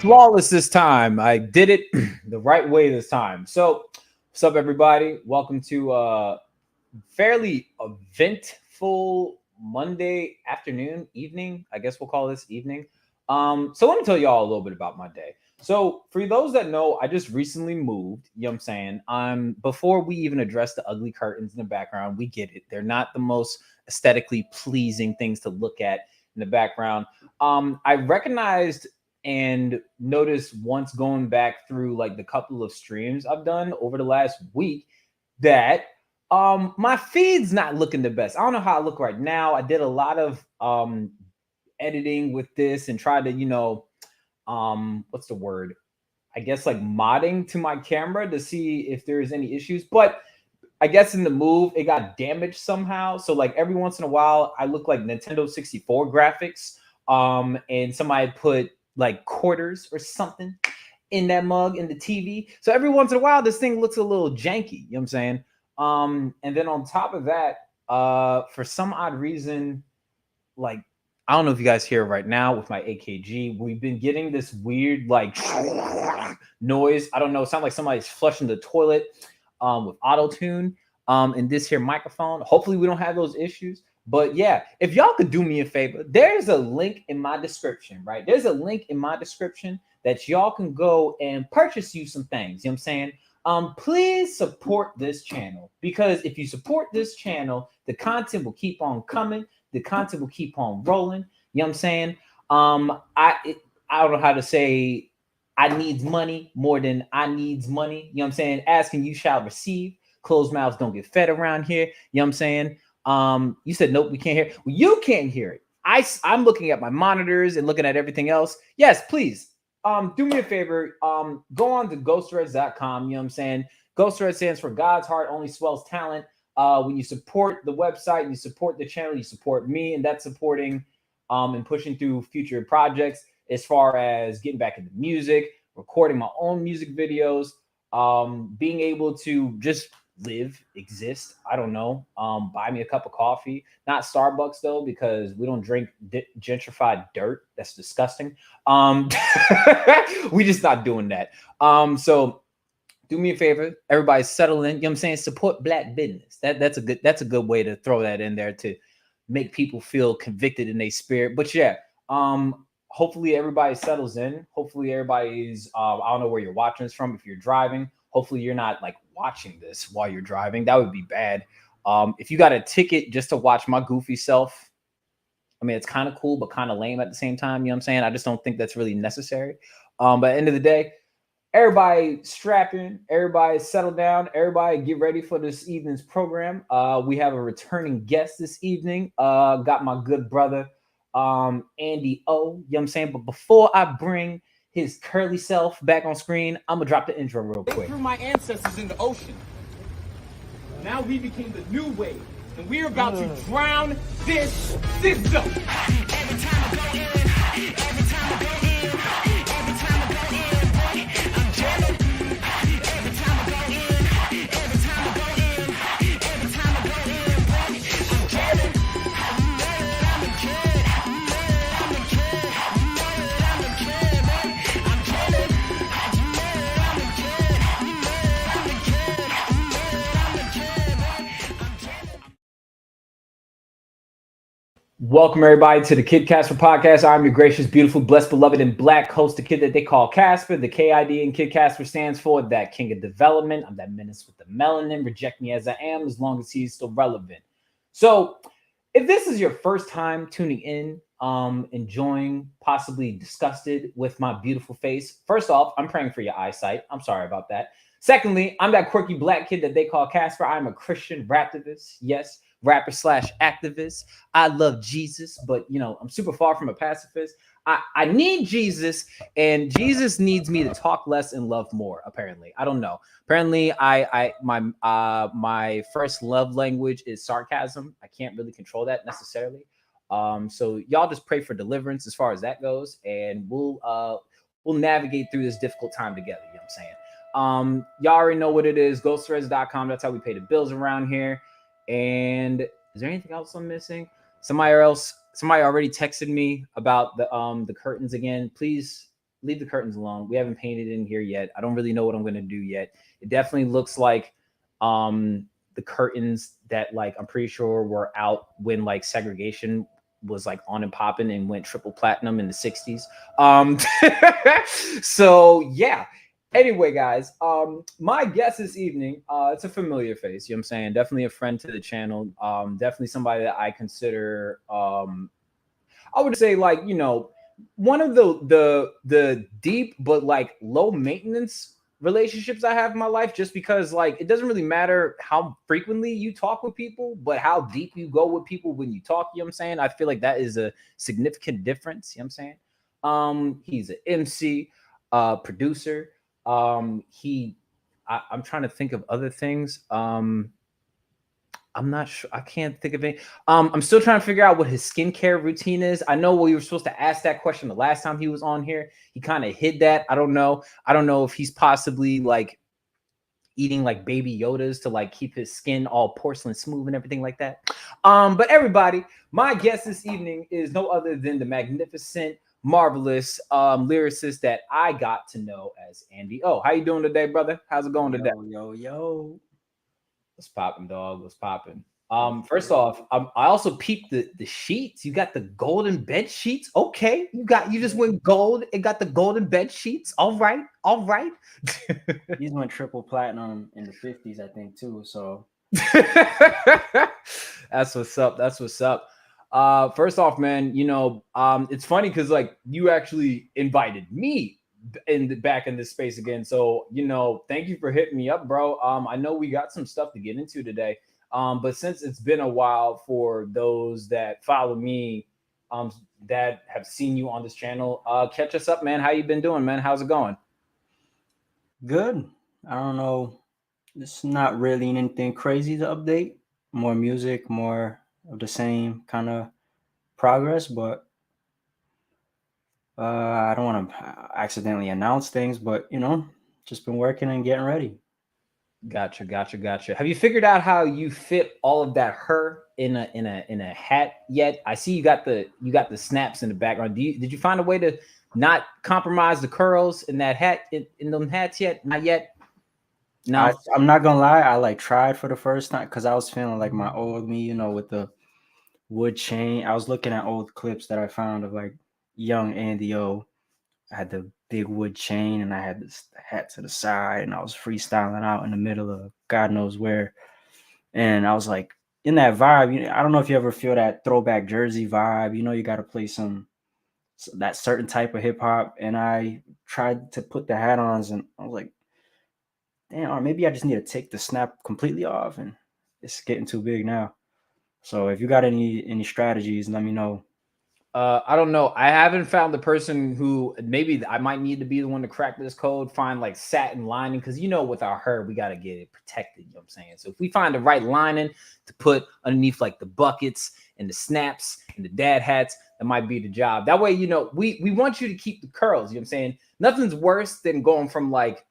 Flawless this time. I did it the right way this time. So, what's up, everybody? Welcome to fairly eventful Monday afternoon, evening. I guess we'll call this evening. So let me tell y'all a little bit about my day. So for those that know, I just recently moved. You know what I'm saying? Before we even address the ugly curtains in the background, we get it. They're not the most aesthetically pleasing things to look at in the background. I recognized and noticed once going back through like the couple of streams I've done over the last week that my feed's not looking the best. I don't know how I look right now. I did a lot of editing with this and tried to, what's the word? I guess like modding to my camera to see if there's any issues. But I guess in the move, it got damaged somehow. So like every once in a while, I look like Nintendo 64 graphics. And somebody put like quarters or something in that mug in the TV. So every once in a while, this thing looks a little janky. You know what I'm saying? And then on top of that, for some odd reason, like I don't know if you guys hear right now with my AKG, we've been getting this weird like noise. I don't know. It sounds like somebody's flushing the toilet with auto tune in this here microphone. Hopefully we don't have those issues. But yeah, if y'all could do me a favor, there's a link in my description, right? There's a link in my description that y'all can go and purchase you some things. You know what I'm saying? Please support this channel, because if you support this channel, the content will keep on coming. The content will keep on rolling. You know what I'm saying? I don't know how to say I needs money more than I needs money. You know what I'm saying? Asking you shall receive. Closed mouths don't get fed around here. You know what I'm saying? You said nope, we can't hear it. Well, you can't hear it. I'm looking at my monitors and looking at everything else. Yes, please. Do me a favor. Go on to ghostthreads.com. You know what I'm saying? Ghostthreads stands for God's Heart Only Swells Talent. When you support the website, you support the channel, you support me, and that's supporting and pushing through future projects as far as getting back into music, recording my own music videos, being able to just live, exist. I don't know. Buy me a cup of coffee, not Starbucks though, because we don't drink gentrified dirt. That's disgusting. We just not doing that. So do me a favor, everybody settle in. You know what I'm saying? Support Black business. That's a good way to throw that in there to make people feel convicted in their spirit. But yeah, hopefully everybody settles in. Hopefully everybody's I don't know where you're watching this from. If you're driving, hopefully you're not like watching this while you're driving. That would be bad. If you got a ticket just to watch my goofy self, I mean, it's kind of cool, but kind of lame at the same time. You know what I'm saying? I just don't think that's really necessary. But at the end of the day, everybody strap in, everybody settle down, everybody get ready for this evening's program. We have a returning guest this evening. Got my good brother, Andy O. You know what I'm saying? But before I bring his curly self back on screen, I'm gonna drop the intro real quick. They threw my ancestors in the ocean. Now we became the new wave, and we're about to drown this system. Every time I go in, every time I go in, every time I go in, boy, I'm jelly. Every time I go in, every time I go in, every time I go in, boy, I'm jelly. I'm a kid, I'm a kid, I'm a kid, boy, I'm jelly. I'm a kid, I'm a kid, I'm a kid, boy, I'm jelly. Welcome everybody to the Kid Casper podcast. I'm your gracious, beautiful, blessed, beloved, and black host, the kid that they call Casper. The KID in Kid Casper stands for that king of development. I'm that menace with the melanin. Reject me as I am, as long as he's still relevant. So if this is your first time tuning in, enjoying, possibly disgusted with my beautiful face, first off, I'm praying for your eyesight. I'm sorry about that. Secondly, I'm that quirky black kid that they call Casper. I'm a Christian raptivist. Yes, rapper / activist. I love Jesus, but I'm super far from a pacifist. I need Jesus, and Jesus needs me to talk less and love more. Apparently, I don't know. Apparently, my first love language is sarcasm. I can't really control that necessarily. So y'all just pray for deliverance as far as that goes, and we'll navigate through this difficult time together. You know what I'm saying? Y'all already know what it is. Ghostthreads.com. That's how we pay the bills around here. And is there anything else I'm missing? Somebody already texted me about the curtains again. Please leave the curtains alone. We haven't painted in here yet. I don't really know what I'm gonna do yet. It definitely looks like the curtains that like I'm pretty sure were out when like segregation was like on and popping and went triple platinum in the 60s. So yeah. Anyway, guys, my guest this evening, it's a familiar face, you know what I'm saying? Definitely a friend to the channel. Definitely somebody that I consider I would say like, you know, one of the deep but like low maintenance relationships I have in my life, just because like it doesn't really matter how frequently you talk with people, but how deep you go with people when you talk, you know what I'm saying? I feel like that is a significant difference, you know what I'm saying? He's an MC, producer. I'm trying to think of other things. I'm not sure. I can't think of it. I'm still trying to figure out what his skincare routine is. I know we were supposed to ask that question the last time he was on here. He kind of hid that. I don't know. I don't know if he's possibly like eating like baby Yodas to like keep his skin all porcelain smooth and everything like that. But everybody, my guest this evening is no other than the magnificent, marvelous lyricist that I got to know as Andy. Oh, how you doing today, brother? How's it going today? Yo. What's popping, dog? What's popping? First off, I also peeped the sheets. You got the golden bed sheets. Okay, you just went gold and got the golden bed sheets. All right, all right. These went triple platinum in the 50s, I think, too. So that's what's up. That's what's up. First off, man, you know, it's funny because like you actually invited me back in this space again. So, you know, thank you for hitting me up, bro. I know we got some stuff to get into today. But since it's been a while, for those that follow me, that have seen you on this channel, catch us up, man. How you been doing, man? How's it going? good. I don't know. It's not really anything crazy to update. More music, more of the same kind of progress, but I don't want to accidentally announce things, but you know, just been working and getting ready. Gotcha. Have you figured out how you fit all of that her in a hat yet? I see you got the snaps in the background. Did you find a way to not compromise the curls in that hat in them hats yet? Not yet. No. I'm not gonna lie. I like tried for the first time because I was feeling like my old me, you know, with the wood chain. I was looking at old clips that I found of like young Andy O. I had the big wood chain and I had this hat to the side and I was freestyling out in the middle of God knows where. And I was like in that vibe. You know, I don't know if you ever feel that throwback Jersey vibe. You know, you got to play that certain type of hip hop. And I tried to put the hat on and I was like, damn, or maybe I just need to take the snap completely off and it's getting too big now. So if you got any strategies, let me know. I don't know. I haven't found the person who maybe I might need to be the one to crack this code, find like satin lining. Cause you know, with our hair, we got to get it protected. You know what I'm saying? So if we find the right lining to put underneath like the buckets and the snaps and the dad hats, that might be the job. That way, you know, we want you to keep the curls. You know what I'm saying? Nothing's worse than going from like,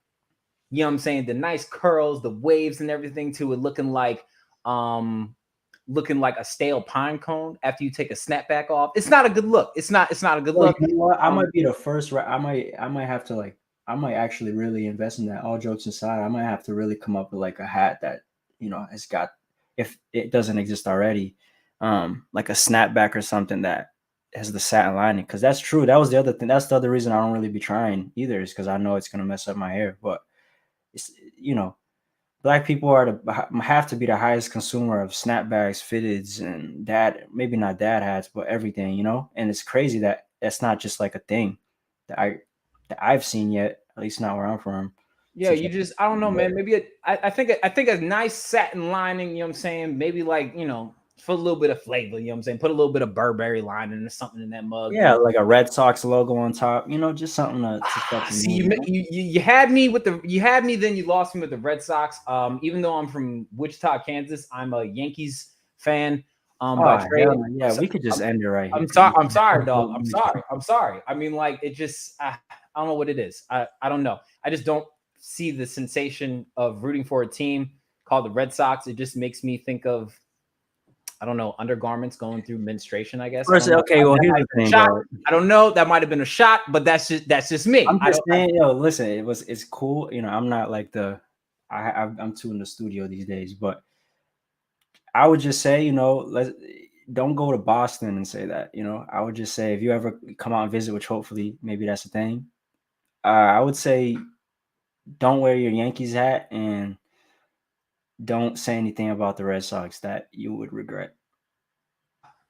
you know what I'm saying, the nice curls, the waves and everything to it looking like a stale pine cone after you take a snapback off. It's not a good look. It's not a good look. You know what? I might be the first. I might have to like. I might actually really invest in that. All jokes aside, I might have to really come up with like a hat that, you know, has got, if it doesn't exist already, like a snapback or something that has the satin lining. Because that's true. That was the other thing. That's the other reason I don't really be trying either, is because I know it's gonna mess up my hair. But it's, you know, Black people have to be the highest consumer of snapbacks, fitteds, and maybe not dad hats, but everything, you know. And it's crazy that that's not just like a thing that I've seen yet, at least not where I'm from. Yeah, I don't know, man. Maybe I think a nice satin lining, you know what I'm saying? Maybe like, you know, for a little bit of flavor, you know what I'm saying? Put a little bit of Burberry lining or something in that mug. Yeah, like a Red Sox logo on top, you know, just something to see. You had me with then you lost me with the Red Sox. Even though I'm from Wichita, Kansas, I'm a Yankees fan. By trade. Yeah, we could just end it right here. I'm sorry, dog. I'm sorry. I mean, like, it just I don't know what it is. I don't know. I just don't see the sensation of rooting for a team called the Red Sox. It just makes me think of I don't know, undergarments going through menstruation, I guess. First, okay, well, here's the thing, bro. I don't know. That might have been a shot, but that's just me. I'm just saying, yo, listen, it's cool. You know, I'm not like I'm too in the studio these days, but I would just say, you know, don't go to Boston and say that. You know, I would just say if you ever come out and visit, which hopefully maybe that's a thing. I would say don't wear your Yankees hat and don't say anything about the Red Sox that you would regret.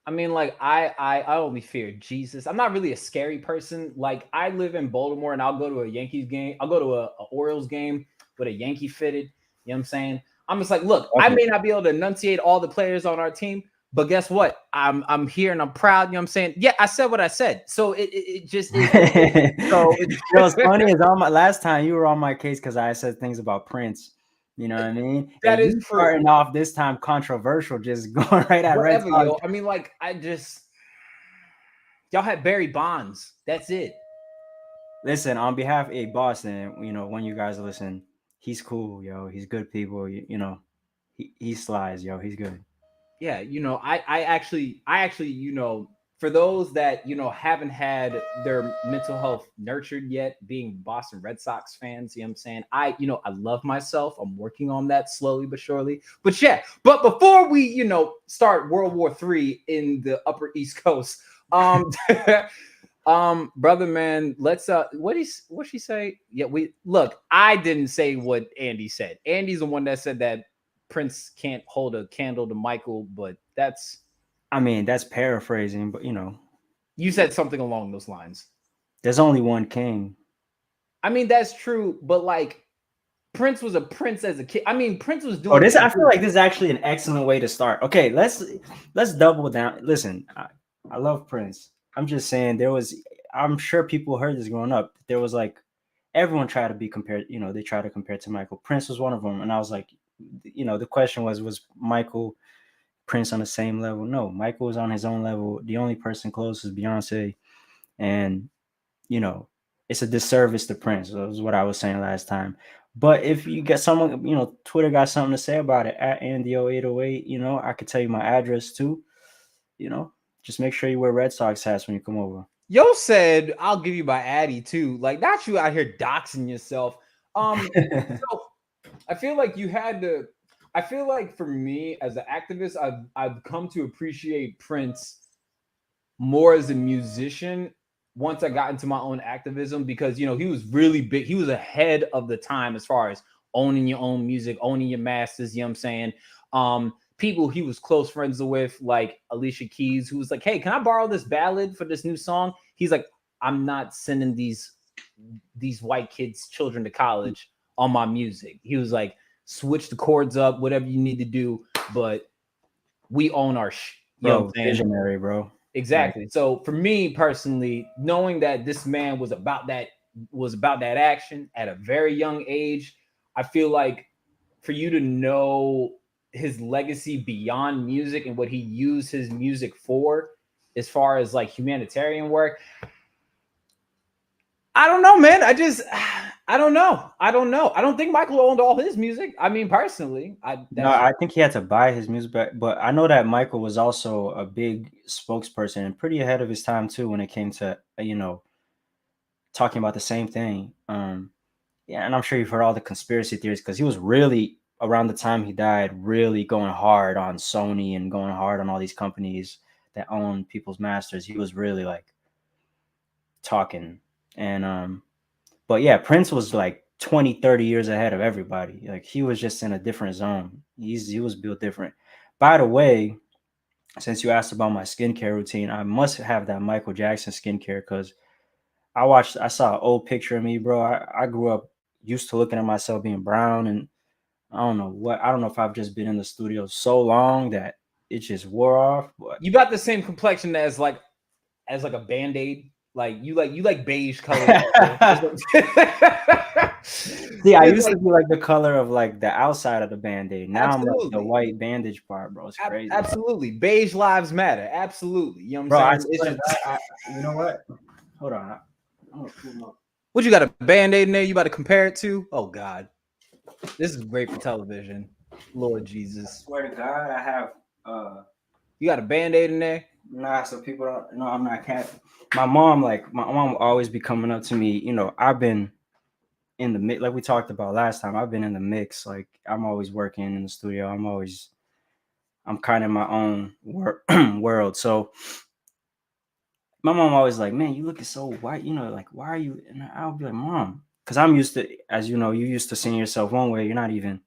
I mean, like I only fear Jesus. I'm not really a scary person. Like I live in Baltimore, and I'll go to a Yankees game. I'll go to a Orioles game with a Yankee fitted. You know what I'm saying? I'm just like, look, okay. I may not be able to enunciate all the players on our team, but guess what? I'm here and I'm proud. You know what I'm saying? Yeah, I said what I said. So it just is. So you know, what's funny is last time you were on my case because I said things about Prince. You know what I mean? That and is true. Starting off this time controversial, just going right at Red Sox. Yo. I mean, like y'all had Barry Bonds. That's it. Listen, on behalf of Boston, you know, when you guys listen, he's cool, yo. He's good people. You know, he slides, yo. He's good. Yeah, you know, I actually, you know, for those that, you know, haven't had their mental health nurtured yet, being Boston Red Sox fans, you know what I'm saying? I love myself. I'm working on that slowly but surely. But yeah, but before we, you know, start World War III in the Upper East Coast, brother, man, let's what she say? Yeah, I didn't say what Andy said. Andy's the one that said that Prince can't hold a candle to Michael, but that's paraphrasing, but you know, you said something along those lines. There's only one king. I mean, that's true, but like Prince was a prince as a kid. I mean, Prince was doing. I feel like this is actually an excellent way to start. Okay, let's double down. Listen, I love Prince. I'm just saying I'm sure people heard this growing up. There was like everyone tried to be compared. You know, they tried to compare to Michael. Prince was one of them, and I was like, you know, the question was Michael, Prince on the same level? No, Michael was on his own level. The only person close is Beyonce, and you know, it's a disservice to Prince. That was what I was saying last time. But if you get someone, you know, Twitter got something to say about it at Andy0808, you know, I could tell you my address too. You know, just make sure you wear Red Sox hats when you come over. Yo said, I'll give you my Addy too. Like, not you out here doxing yourself. So I feel like you had to. I feel like for me as an activist, I've come to appreciate Prince more as a musician once I got into my own activism, because you know he was really big. He was ahead of the time as far as owning your own music, owning your masters. You know what I'm saying? People he was close friends with, like Alicia Keys, who was like, "Hey, can I borrow this ballad for this new song?" He's like, "I'm not sending these white kids' children to college on my music." He was like, "Switch the chords up, whatever you need to do, but we own our visionary, bro." Exactly. Right. So for me personally, knowing that this man was about that action at a very young age, I feel like for you to know his legacy beyond music and what he used his music for, as far as like humanitarian work, I don't know, man. I don't know. I don't think Michael owned all his music. I mean, personally, I think he had to buy his music back. But I know that Michael was also a big spokesperson and pretty ahead of his time too when it came to, you know, talking about the same thing. Yeah, and I'm sure you've heard all the conspiracy theories because he was really, around the time he died, really going hard on Sony and going hard on all these companies that own people's masters. He was really like talking. And but yeah, Prince was like 20, 30 years ahead of everybody. Like he was just in a different zone. He was built different. By the way, since you asked about my skincare routine, I must have that Michael Jackson skincare because I saw an old picture of me, bro. I grew up used to looking at myself being brown, and I don't know if I've just been in the studio so long that it just wore off. But you got the same complexion as like a Band-Aid. Like you like beige color. See, I used to be like the color of like the outside of the Band-Aid. Now I'm like the white bandage part, bro. It's crazy. Absolutely. Beige lives matter. Absolutely. You know what I'm saying? You know what? Hold on. I'm gonna pull them up. What, you got a Band-Aid in there you about to compare it to? Oh God. This is great for television. Lord Jesus. I swear to God, I have You got a Band-Aid in there? Nah, so people don't know I'm not cat. My mom will always be coming up to me. I've been in the mix, like we talked about last time. I've been in the mix. Like I'm always working in the studio. I'm kind of in my own world. So my mom always like, man, you looking so white. Like why are you? And I'll be like, Mom, because I'm used to, as you know, you used to seeing yourself one way. You're not even.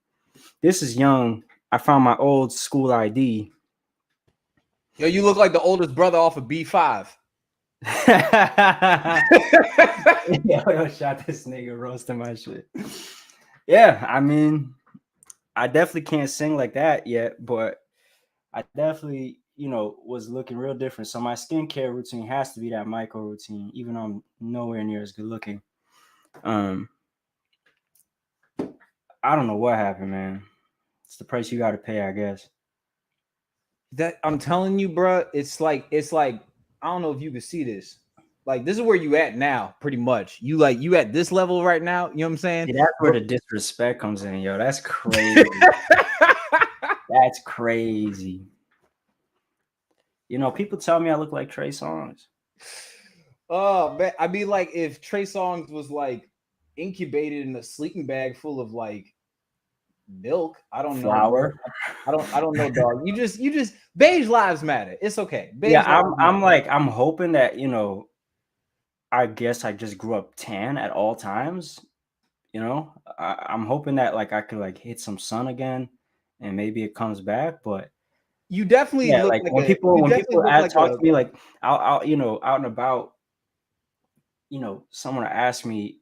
This is young. I found my old school ID. Yo, you look like the oldest brother off of B5. Yo, shot this nigga roasting my shit. Yeah, I mean, I definitely can't sing like that yet, but I definitely, was looking real different. So my skincare routine has to be that micro routine, even though I'm nowhere near as good looking. I don't know what happened, man. It's the price you got to pay, I guess. That I'm telling you, bro. It's like I don't know if you can see this. Like this is where you at now, pretty much. You at this level right now. You know what I'm saying? See, that's where the disrespect comes in, yo. That's crazy. That's crazy. People tell me I look like Trey Songz. Oh man, I mean, like if Trey Songz was like incubated in a sleeping bag full of like milk, I don't Flour. know. I don't know, dog. You just beige lives matter. It's okay. Beige I'm hoping that I guess I just grew up tan at all times. I'm hoping that like I could like hit some sun again, and maybe it comes back. But you definitely look like like when people talk to me like I'll out and about, someone will ask me,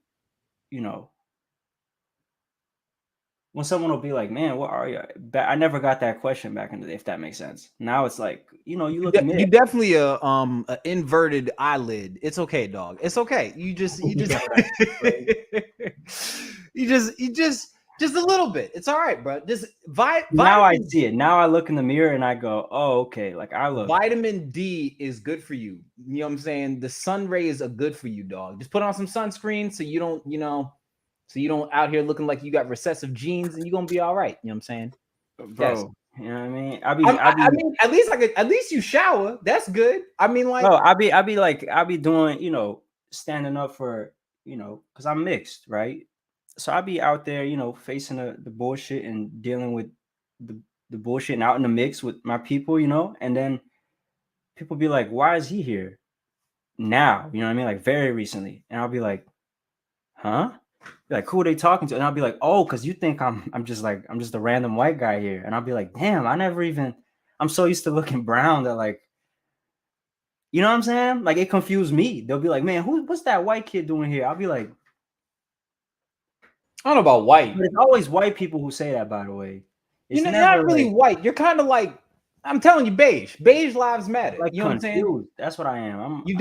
when someone will be like, man, what are you? I never got that question back in the day, if that makes sense. Now it's like, you look mid. You definitely a inverted eyelid. It's okay, dog. It's okay. You just you just a little bit. It's all right, bro. Just now I see it. Now I look in the mirror and I go, oh, okay. Like I look. Vitamin D is good for you. You know what I'm saying? The sun rays are good for you, dog. Just put on some sunscreen so you don't, so you don't out here looking like you got recessive genes, and you're gonna be all right. You know what I'm saying? Bro, yes. You know what I mean? I mean, at least you shower. That's good. I mean, like, bro, I be doing, standing up for, because I'm mixed, right? So I be out there, facing the bullshit and dealing with the bullshit and out in the mix with my people, and then people be like, why is he here now? You know what I mean? Like very recently. And I'll be like, huh? Like, who are they talking to? And I'll be like, oh, because you think I'm just a random white guy here. And I'll be like, damn, I'm so used to looking brown that like, you know what I'm saying? Like it confused me. They'll be like, man, what's that white kid doing here? I'll be like, I don't know about white. But it's always white people who say that, by the way. You're not really white. You're kind of like, I'm telling you, beige. Beige lives matter. Like you know confused. What I'm saying? That's what I am. You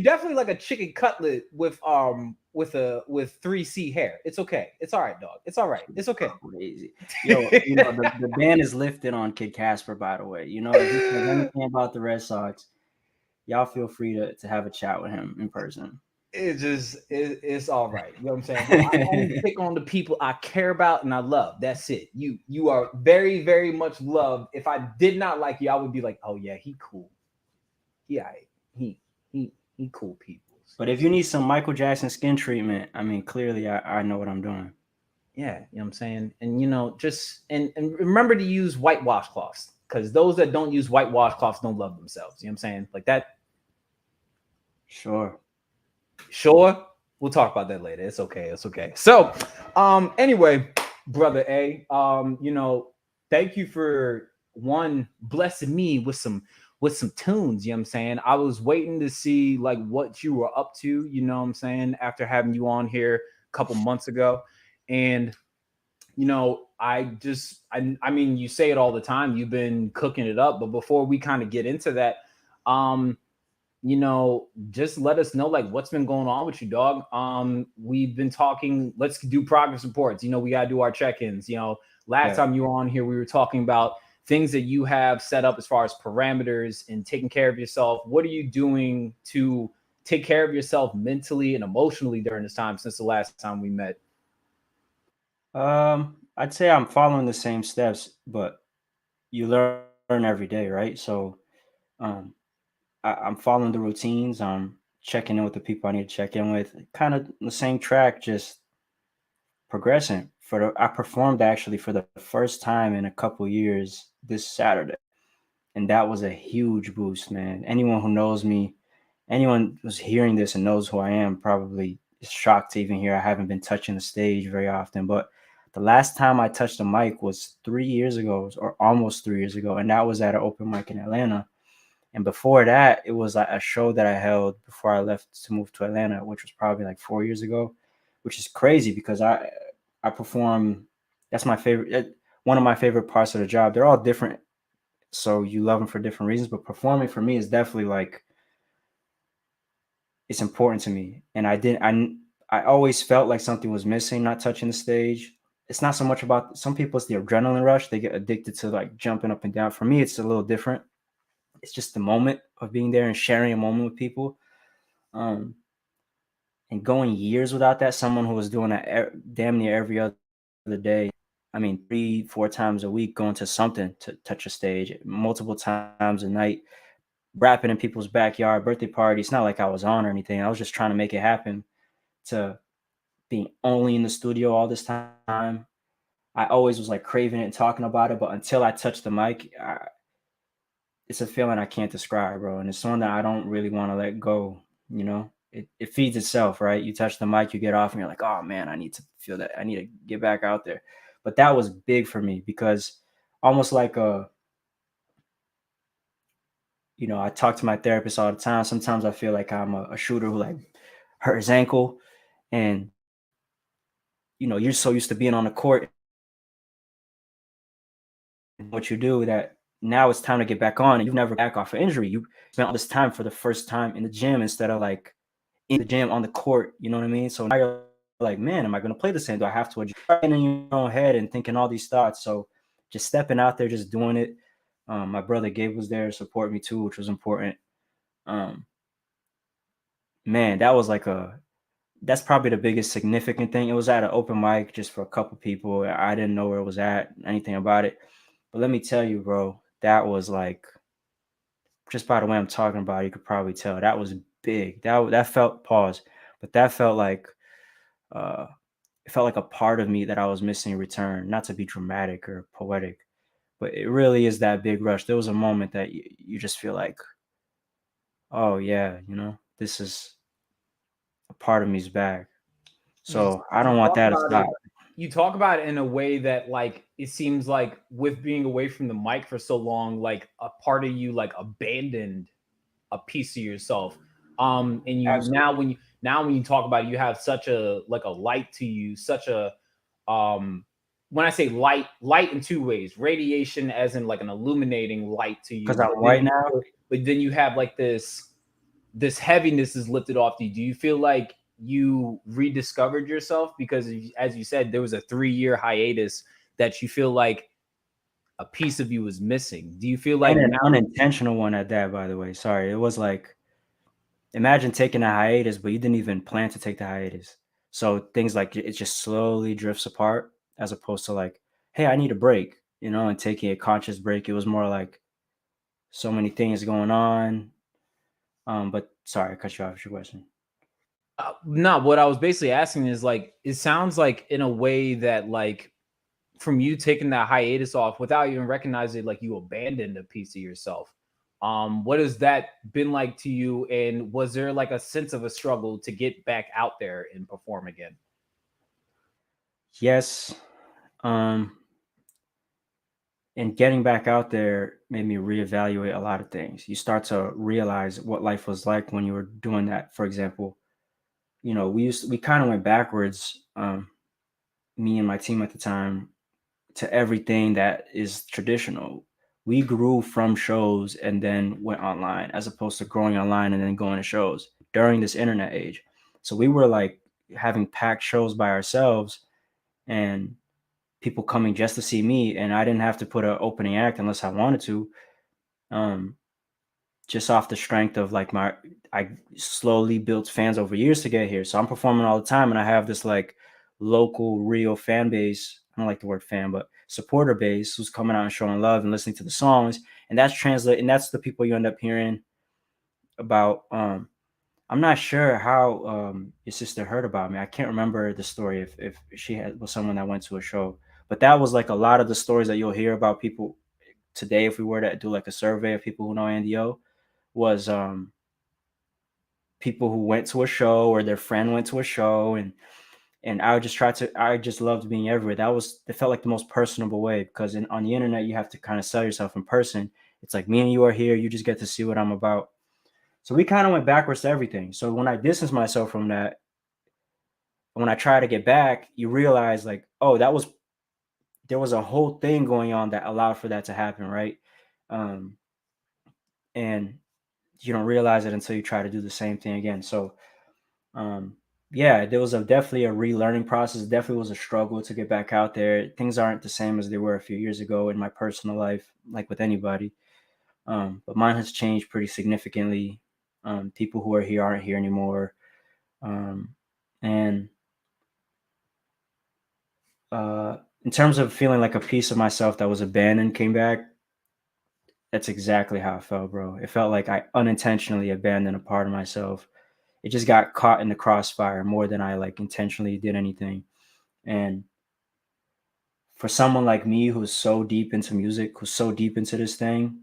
definitely like a chicken cutlet with 3C hair. It's okay. It's all right, dog. It's all right. It's okay. Crazy. Yo, the ban is lifted on Kid Casper, by the way. If you know anything about the Red Sox, y'all feel free to have a chat with him in person. It's all right. You know what I'm saying? I only pick on the people I care about and I love. That's it. You are very, very much loved. If I did not like you, I would be like, oh yeah, he cool. Yeah, he cool people. But if you need some Michael Jackson skin treatment, I mean, clearly I know what I'm doing. Yeah, you know what I'm saying? And just and remember to use white washcloths, because those that don't use white washcloths don't love themselves. You know what I'm saying? Like that. Sure. We'll talk about that later. It's okay. So anyway, brother A, thank you for blessing me with some tunes. You know what I'm saying? I was waiting to see like what you were up to, you know what I'm saying, after having you on here a couple months ago. And I mean, you say it all the time, you've been cooking it up, but before we kind of get into that, just let us know like what's been going on with you, dog. We've been talking, let's do progress reports. We got to do our check-ins. Last time you were on here, we were talking about things that you have set up as far as parameters and taking care of yourself. What are you doing to take care of yourself mentally and emotionally during this time since the last time we met? I'd say I'm following the same steps, but you learn every day, right? So I'm following the routines. I'm checking in with the people I need to check in with. Kind of the same track, just progressing. I performed actually for the first time in a couple years this Saturday, and that was a huge boost, man. Anyone who knows me, anyone who's hearing this and knows who I am, probably is shocked to even hear I haven't been touching the stage very often. But the last time I touched a mic was 3 years ago, or almost 3 years ago, and that was at an open mic in Atlanta. And before that, it was like a show that I held before I left to move to Atlanta, which was probably like 4 years ago, which is crazy because I perform. That's my favorite. One of my favorite parts of the job. They're all different, so you love them for different reasons. But performing for me is definitely like, it's important to me. And I always felt like something was missing, not touching the stage. It's not so much about, some people, it's the adrenaline rush. They get addicted to like jumping up and down. For me, it's a little different. It's just the moment of being there and sharing a moment with people. And going years without that, someone who was doing that damn near every other day. I mean, 3-4 times a week, going to something to touch a stage multiple times a night, rapping in people's backyard, birthday party. It's not like I was on or anything. I was just trying to make it happen. To being only in the studio all this time, I always was like craving it and talking about it. But until I touched the mic, it's a feeling I can't describe, bro. And it's one that I don't really want to let go. You know, it feeds itself, right? You touch the mic, you get off, and you're like, oh man, I need to feel that. I need to get back out there. But that was big for me because almost like I talk to my therapist all the time. Sometimes I feel like I'm a shooter who like hurt his ankle, and you're so used to being on the court and what you do that now it's time to get back on, and you've never back off an injury. You spent all this time for the first time in the gym instead of like in the gym on the court. You know what I mean? So now you're like, man, am I going to play the same? Do I have to adjust? And in your own head and thinking all these thoughts. So just stepping out there, just doing it. My brother Gabe was there to support me too, which was important. Man, that's probably the biggest significant thing. It was at an open mic just for a couple people. I didn't know where it was at, anything about it. But let me tell you, bro, that was like, just by the way I'm talking about it, you could probably tell that was big. That felt, pause, but that felt like, it felt like a part of me that I was missing in return. Not to be dramatic or poetic, but it really is that big rush. There was a moment that you just feel like, oh yeah, this is a part of me's back. So I don't want that to stop. You talk about it in a way that like it seems like with being away from the mic for so long, like a part of you like abandoned a piece of yourself. And you Absolutely. now when you talk about it, you have such a like a light to you, such a when I say light in two ways, radiation as in like an illuminating light to you. Because I'm white now. But then you have like this heaviness is lifted off you. Do you feel like you rediscovered yourself? Because as you said, there was a 3-year hiatus that you feel like a piece of you was missing. Do you feel like an unintentional one at that, by the way? Sorry. It was like, imagine taking a hiatus, but you didn't even plan to take the hiatus. So things like it just slowly drifts apart as opposed to like, hey, I need a break, and taking a conscious break. It was more like so many things going on. But sorry, I cut you off with your question. No, what I was basically asking is like, it sounds like in a way that like from you taking that hiatus off without even recognizing, like you abandoned a piece of yourself. What has that been like to you? And was there like a sense of a struggle to get back out there and perform again? Yes. And getting back out there made me reevaluate a lot of things. You start to realize what life was like when you were doing that. For example, we kind of went backwards, me and my team at the time, to everything that is traditional. We grew from shows and then went online, as opposed to growing online and then going to shows during this internet age. So we were like having packed shows by ourselves and people coming just to see me, and I didn't have to put an opening act unless I wanted to. Just off the strength of like I slowly built fans over years to get here. So I'm performing all the time and I have this like local real fan base. I don't like the word fan, but supporter base who's coming out and showing love and listening to the songs. And that's the people you end up hearing about. I'm not sure how your sister heard about me. I can't remember the story if she was someone that went to a show, but that was like a lot of the stories that you'll hear about people today. If we were to do like a survey of people who know Andy O, was people who went to a show or their friend went to a show, and I just loved being everywhere. It felt like the most personable way, because on the internet you have to kind of sell yourself. In person, it's like, me and you are here, you just get to see what I'm about. So we kind of went backwards to everything. So when I distanced myself from that, when I try to get back, you realize like, oh, there was a whole thing going on that allowed for that to happen, right? And you don't realize it until you try to do the same thing again. So yeah, there was definitely a relearning process. It definitely was a struggle to get back out there. Things aren't the same as they were a few years ago in my personal life, like with anybody. But mine has changed pretty significantly. People who are here aren't here anymore. And in terms of feeling like a piece of myself that was abandoned came back, that's exactly how I felt, bro. It felt like I unintentionally abandoned a part of myself. It just got caught in the crossfire more than I like intentionally did anything. And for someone like me who's so deep into music, who's so deep into this thing,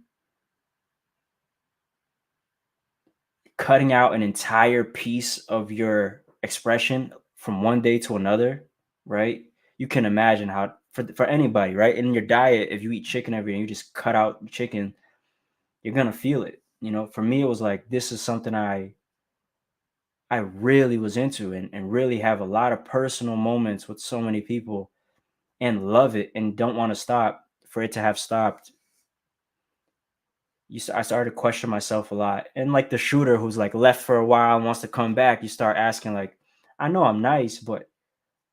cutting out an entire piece of your expression from one day to another, right? You can imagine how for anybody, right? In your diet, if you eat chicken every day and you just cut out chicken, you're gonna feel it. For me, it was like, this is something I really was into, and really have a lot of personal moments with so many people, and love it and don't want to stop. For it to have stopped, I started to question myself a lot. And like the shooter who's like left for a while and wants to come back, you start asking like, I know I'm nice, but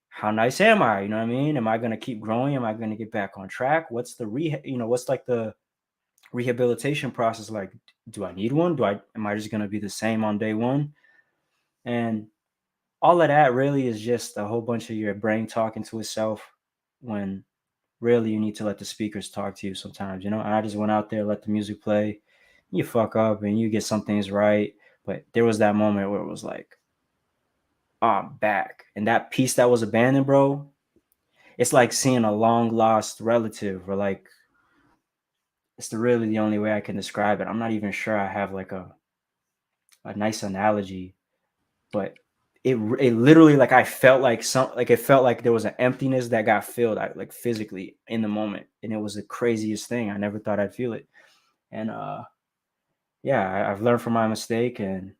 how nice am I? You know what I mean? Am I going to keep growing? Am I going to get back on track? What's the what's like the rehabilitation process like? Do I need one? Am I just going to be the same on day one? And all of that really is just a whole bunch of your brain talking to itself, when really you need to let the speakers talk to you sometimes, And I just went out there, let the music play. You fuck up and you get some things right. But there was that moment where it was like, oh, I'm back. And that piece that was abandoned, bro, it's like seeing a long lost relative, or like, it's really the only way I can describe it. I'm not even sure I have like a nice analogy, but it literally, like, I felt like it felt like there was an emptiness that got filled, like physically in the moment. And it was the craziest thing. I never thought I'd feel it. And yeah, I've learned from my mistake, and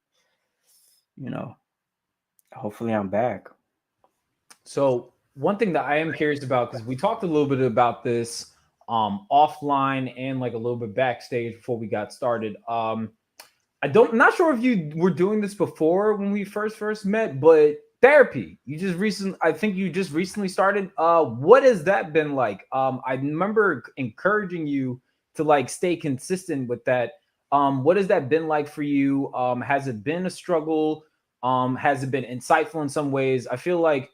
hopefully I'm back. So one thing that I am curious about, because we talked a little bit about this offline and like a little bit backstage before we got started. I'm not sure if you were doing this before when we first met, but therapy. I think you just recently started. What has that been like? I remember encouraging you to like stay consistent with that. What has that been like for you? Has it been a struggle? Has it been insightful in some ways? I feel like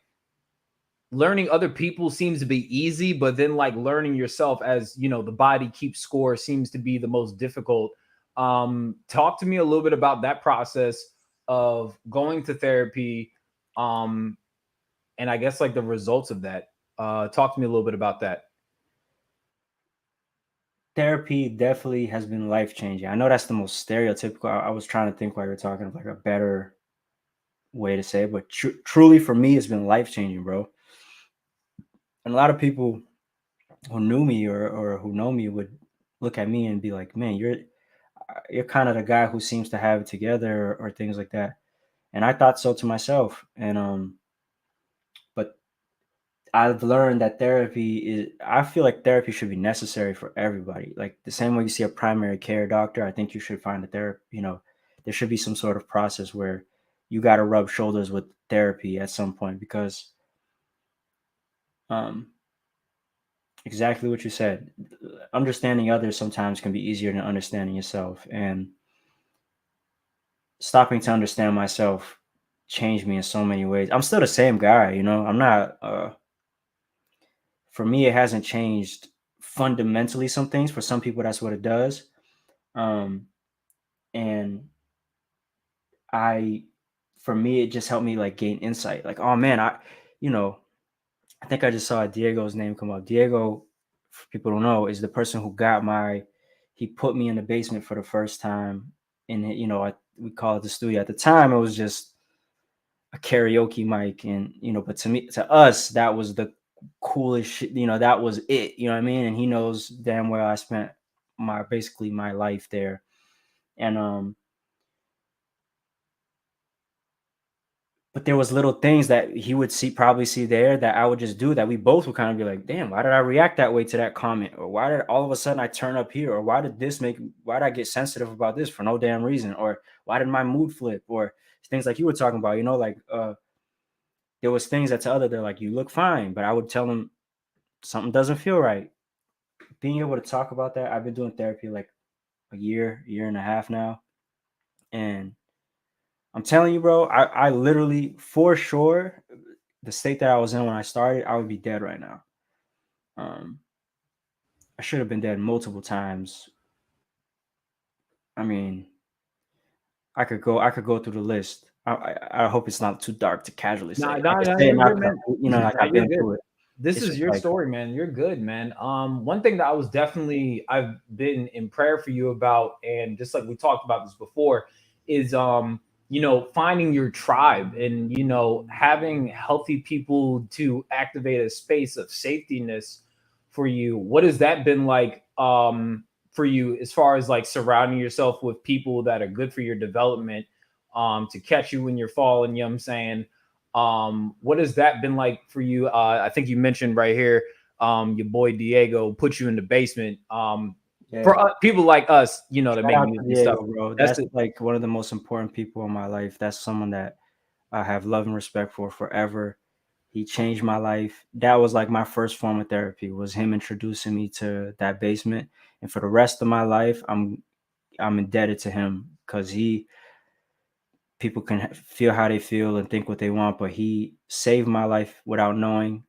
learning other people seems to be easy, but then like learning yourself, as the body keeps score, seems to be the most difficult. Talk to me a little bit about that process of going to therapy, and I guess like the results of that. Talk to me a little bit about that. Therapy definitely has been life-changing. I know that's the most stereotypical. I was trying to think while you were talking of like a better way to say it, but truly for me, it's been life-changing, bro. And a lot of people who knew me or who know me would look at me and be like, man, you're kind of the guy who seems to have it together, or things like that. And I thought so to myself. And but I've learned that I feel like therapy should be necessary for everybody. Like the same way you see a primary care doctor, I think you should find a therapist. There should be some sort of process where you got to rub shoulders with therapy at some point, because exactly what you said. Understanding others sometimes can be easier than understanding yourself. And stopping to understand myself changed me in so many ways. I'm still the same guy, I'm not, for me, it hasn't changed fundamentally some things. For some people, that's what it does. And for me, it just helped me like gain insight. Like, oh man, I think I just saw Diego's name come up. Diego, for people don't know, is the person who he put me in the basement for the first time. And, we call it the studio. At the time, it was just a karaoke mic. And, but to us, that was the coolest shit. That was it. You know what I mean? And he knows damn well I spent basically my life there. And, but there was little things that he would probably see there that I would just do that we both would kind of be like, damn, why did I react that way to that comment? Or why did all of a sudden I turn up here? Or why did I get sensitive about this for no damn reason? Or why did my mood flip? Or things like you were talking about, like there was things that to other, they're like, you look fine. But I would tell them something doesn't feel right. Being able to talk about that, I've been doing therapy like a year and a half now. And I'm telling you, bro, I literally, for sure, the state that I was in when I started, I would be dead right now. I should have been dead multiple times. I mean, I could go through the list. I hope it's not too dark to casually say. Nah, you're good, man. Like I've been through it. This is your story, man. You're good, man. One thing that I've been in prayer for you about, and just like we talked about this before, is finding your tribe and having healthy people to activate a space of safetyness for you. What has that been like for you as far as like surrounding yourself with people that are good for your development, to catch you when you're falling, you know what I'm saying? What has that been like for you? I think you mentioned right here, your boy Diego put you in the basement. For people like us, to make music stuff, bro. That's like one of the most important people in my life. That's someone that I have love and respect for forever. He changed my life. That was like my first form of therapy, was him introducing me to that basement. And for the rest of my life, I'm indebted to him, because people can feel how they feel and think what they want, but he saved my life without knowing,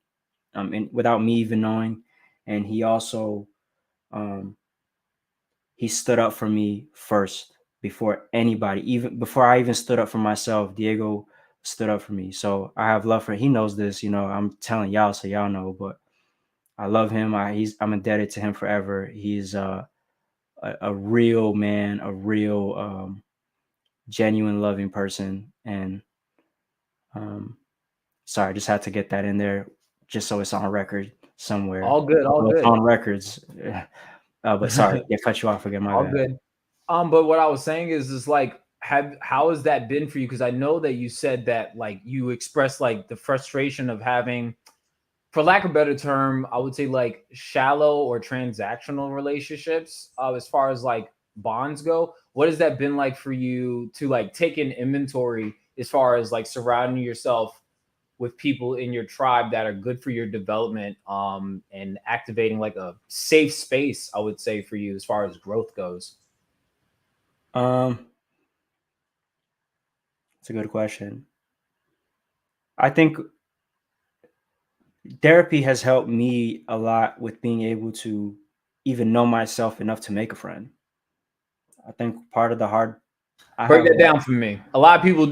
and without me even knowing. And he also, he stood up for me first before anybody, even before I even stood up for myself. Diego stood up for me. So I have love for him. He knows this, I'm telling y'all so y'all know, but I love him. I'm indebted to him forever. He's a real man, a real genuine loving person. And sorry, I just had to get that in there just so it's on record somewhere. All good. It's on records. But sorry, cut you off again. My all bad. Good. But what I was saying is like, how has that been for you? Because I know that you said that like you expressed like the frustration of having, for lack of a better term, I would say like shallow or transactional relationships, as far as like bonds go. What has that been like for you to like take an inventory as far as like surrounding yourself with people in your tribe that are good for your development, and activating like a safe space, I would say, for you as far as growth goes? It's a good question. I think therapy has helped me a lot with being able to even know myself enough to make a friend. I think part of the hard. Break that down for me. A lot of people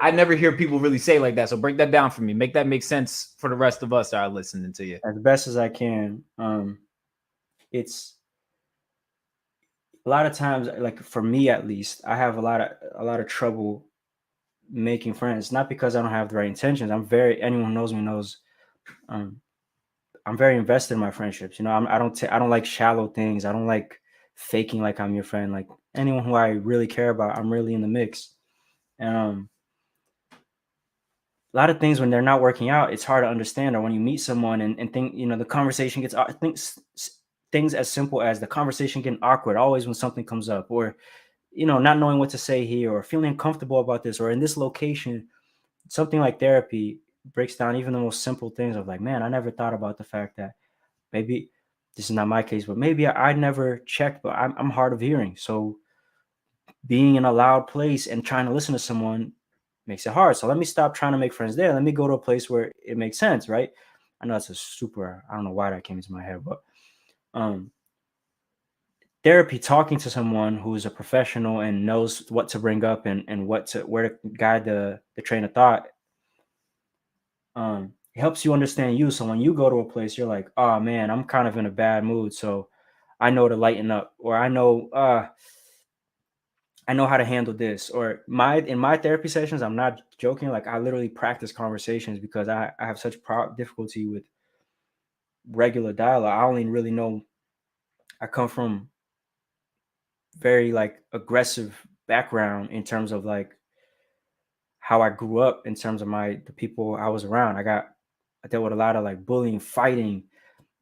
I never hear people really say like that. So break that down for me. Make that make sense for the rest of us that are listening to you. As best as I can. It's a lot of times, like for me at least, I have a lot of trouble making friends. Not because I don't have the right intentions. Anyone who knows me knows, I'm very invested in my friendships. I don't like shallow things. I don't like faking like I'm your friend. Like anyone who I really care about, I'm really in the mix. And a lot of things when they're not working out, it's hard to understand. Or when you meet someone and think, the conversation gets, I think things as simple as the conversation getting awkward always when something comes up, or, not knowing what to say here, or feeling uncomfortable about this, or in this location. Something like therapy breaks down even the most simple things of like, man, I never thought about the fact that maybe this is not my case, but maybe I never checked, but I'm hard of hearing. So being in a loud place and trying to listen to someone makes it hard. So let me stop trying to make friends there. Let me go to a place where it makes sense, right? I know that's I don't know why that came into my head, but therapy, talking to someone who's a professional and knows what to bring up and where to guide the train of thought, it helps you understand you. So when you go to a place, you're like, oh man, I'm kind of in a bad mood, so I know to lighten up, or I know how to handle this. Or in my therapy sessions, I'm not joking, like I literally practice conversations because I have such difficulty with regular dialogue. I only really know, I come from very like aggressive background in terms of like how I grew up, in terms of the people I was around. I dealt with a lot of like bullying, fighting.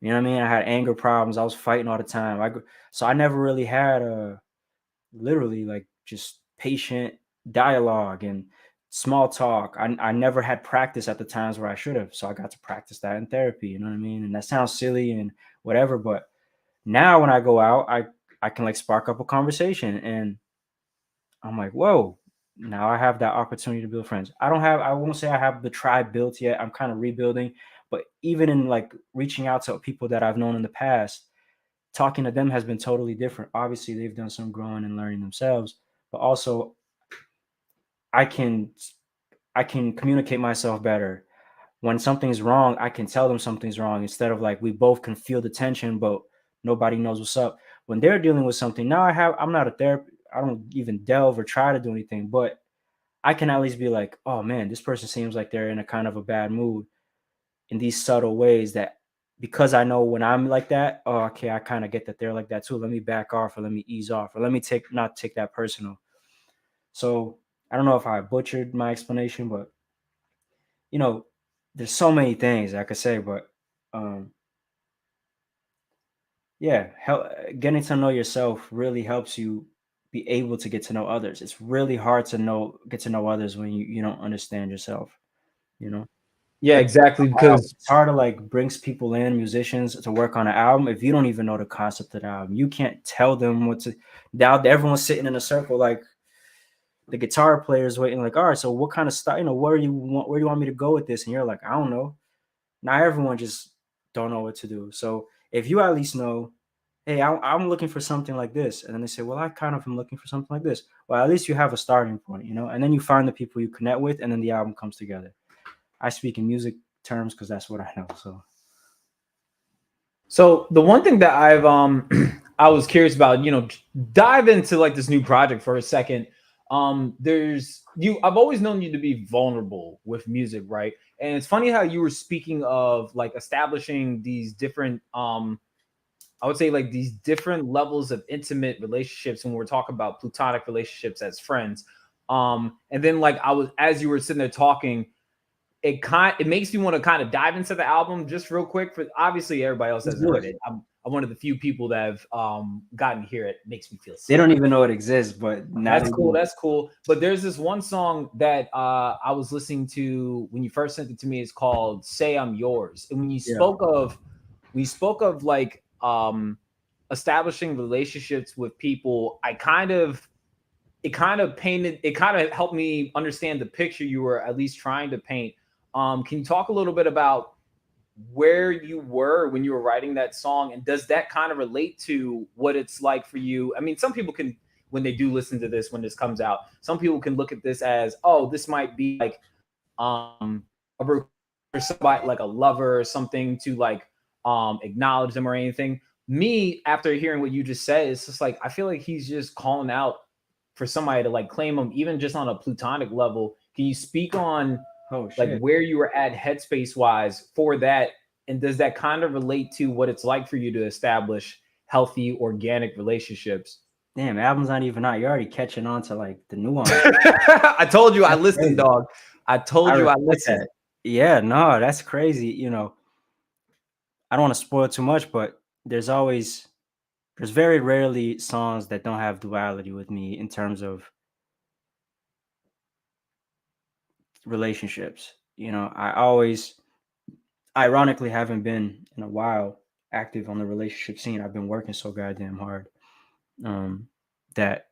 You know what I mean? I had anger problems. I was fighting all the time. So I never really had literally like just patient dialogue and small talk. I never had practice at the times where I should have. So I got to practice that in therapy. You know what I mean? And that sounds silly and whatever, but now when I go out, I can like spark up a conversation, and I'm like, whoa, now I have that opportunity to build friends. I won't say I have the tribe built yet. I'm kind of rebuilding, but even in like reaching out to people that I've known in the past, talking to them has been totally different. Obviously, they've done some growing and learning themselves, but also I can communicate myself better. When something's wrong, I can tell them something's wrong, instead of like we both can feel the tension, but nobody knows what's up. When they're dealing with something, now I'm not a therapist. I don't even delve or try to do anything, but I can at least be like, oh man, this person seems like they're in a kind of a bad mood, in these subtle ways, that because I know when I'm like that, oh, okay, I kind of get that they're like that too. Let me back off, or let me ease off, or let me not take that personal. So I don't know if I butchered my explanation, but you know, there's so many things I could say, but yeah, getting to know yourself really helps you be able to get to know others. It's really hard to get to know others when you don't understand yourself, you know? Yeah, Like, exactly. Because it's hard to like brings people in, musicians, to work on an album if you don't even know the concept of the album. You can't tell them what to. Now everyone's sitting in a circle, like the guitar player's waiting, like, all right, so what kind of style, where do you want me to go with this? And you're like, I don't know. Now everyone just don't know what to do. So if you at least know, hey, I'm looking for something like this, and then they say, well, I kind of am looking for something like this. Well, at least you have a starting point, and then you find the people you connect with, and then the album comes together. I speak in music terms because that's what I know. So the one thing that I was curious about, dive into like this new project for a second. I've always known you to be vulnerable with music, right? And it's funny how you were speaking of like establishing these different I would say like these different levels of intimate relationships when we're talking about platonic relationships as friends. And then like as you were sitting there talking, it makes me want to kind of dive into the album just real quick. For obviously everybody else hasn't heard it. I'm one of the few people that have gotten to hear it. Makes me feel They don't even know it exists, but that's cool. That's cool. But there's this one song that I was listening to when you first sent it to me. It's called "Say I'm Yours." And when you spoke of like establishing relationships with people, it kind of helped me understand the picture you were at least trying to paint. Can you talk a little bit about where you were when you were writing that song, and does that kind of relate to what it's like for you? I mean, some people can, when they do listen to this, when this comes out, some people can look at this as, oh, this might be like a request for somebody, like a lover or something, to like acknowledge them or anything. Me, after hearing what you just said, it's just like I feel like he's just calling out for somebody to like claim them, even just on a platonic level. Can you speak on like where you were at headspace wise for that, and does that kind of relate to what it's like for you to establish healthy organic relationships? Damn, album's not even out. You're already catching on to like the nuance. I told you I listened, dog. I told you I listened. Yeah, no, that's crazy. I don't want to spoil too much, but there's very rarely songs that don't have duality with me in terms of relationships. I always, ironically, haven't been in a while active on the relationship scene. I've been working so goddamn hard that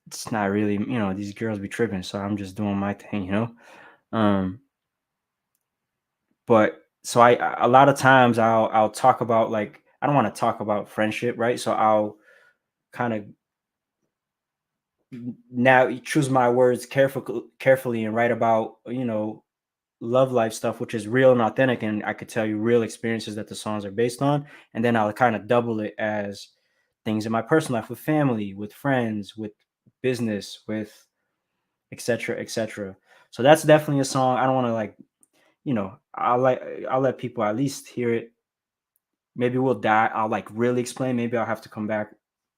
it's not really, these girls be tripping, so I'm just doing my thing. But so a lot of times I'll talk about, like, I don't want to talk about friendship, right? So I'll kind of now choose my words carefully and write about, love life stuff, which is real and authentic. And I could tell you real experiences that the songs are based on. And then I'll kind of double it as things in my personal life with family, with friends, with business, with etc. etc. So that's definitely a song. I don't want to I'll let people at least hear it. Maybe I'll like really explain. Maybe I'll have to come back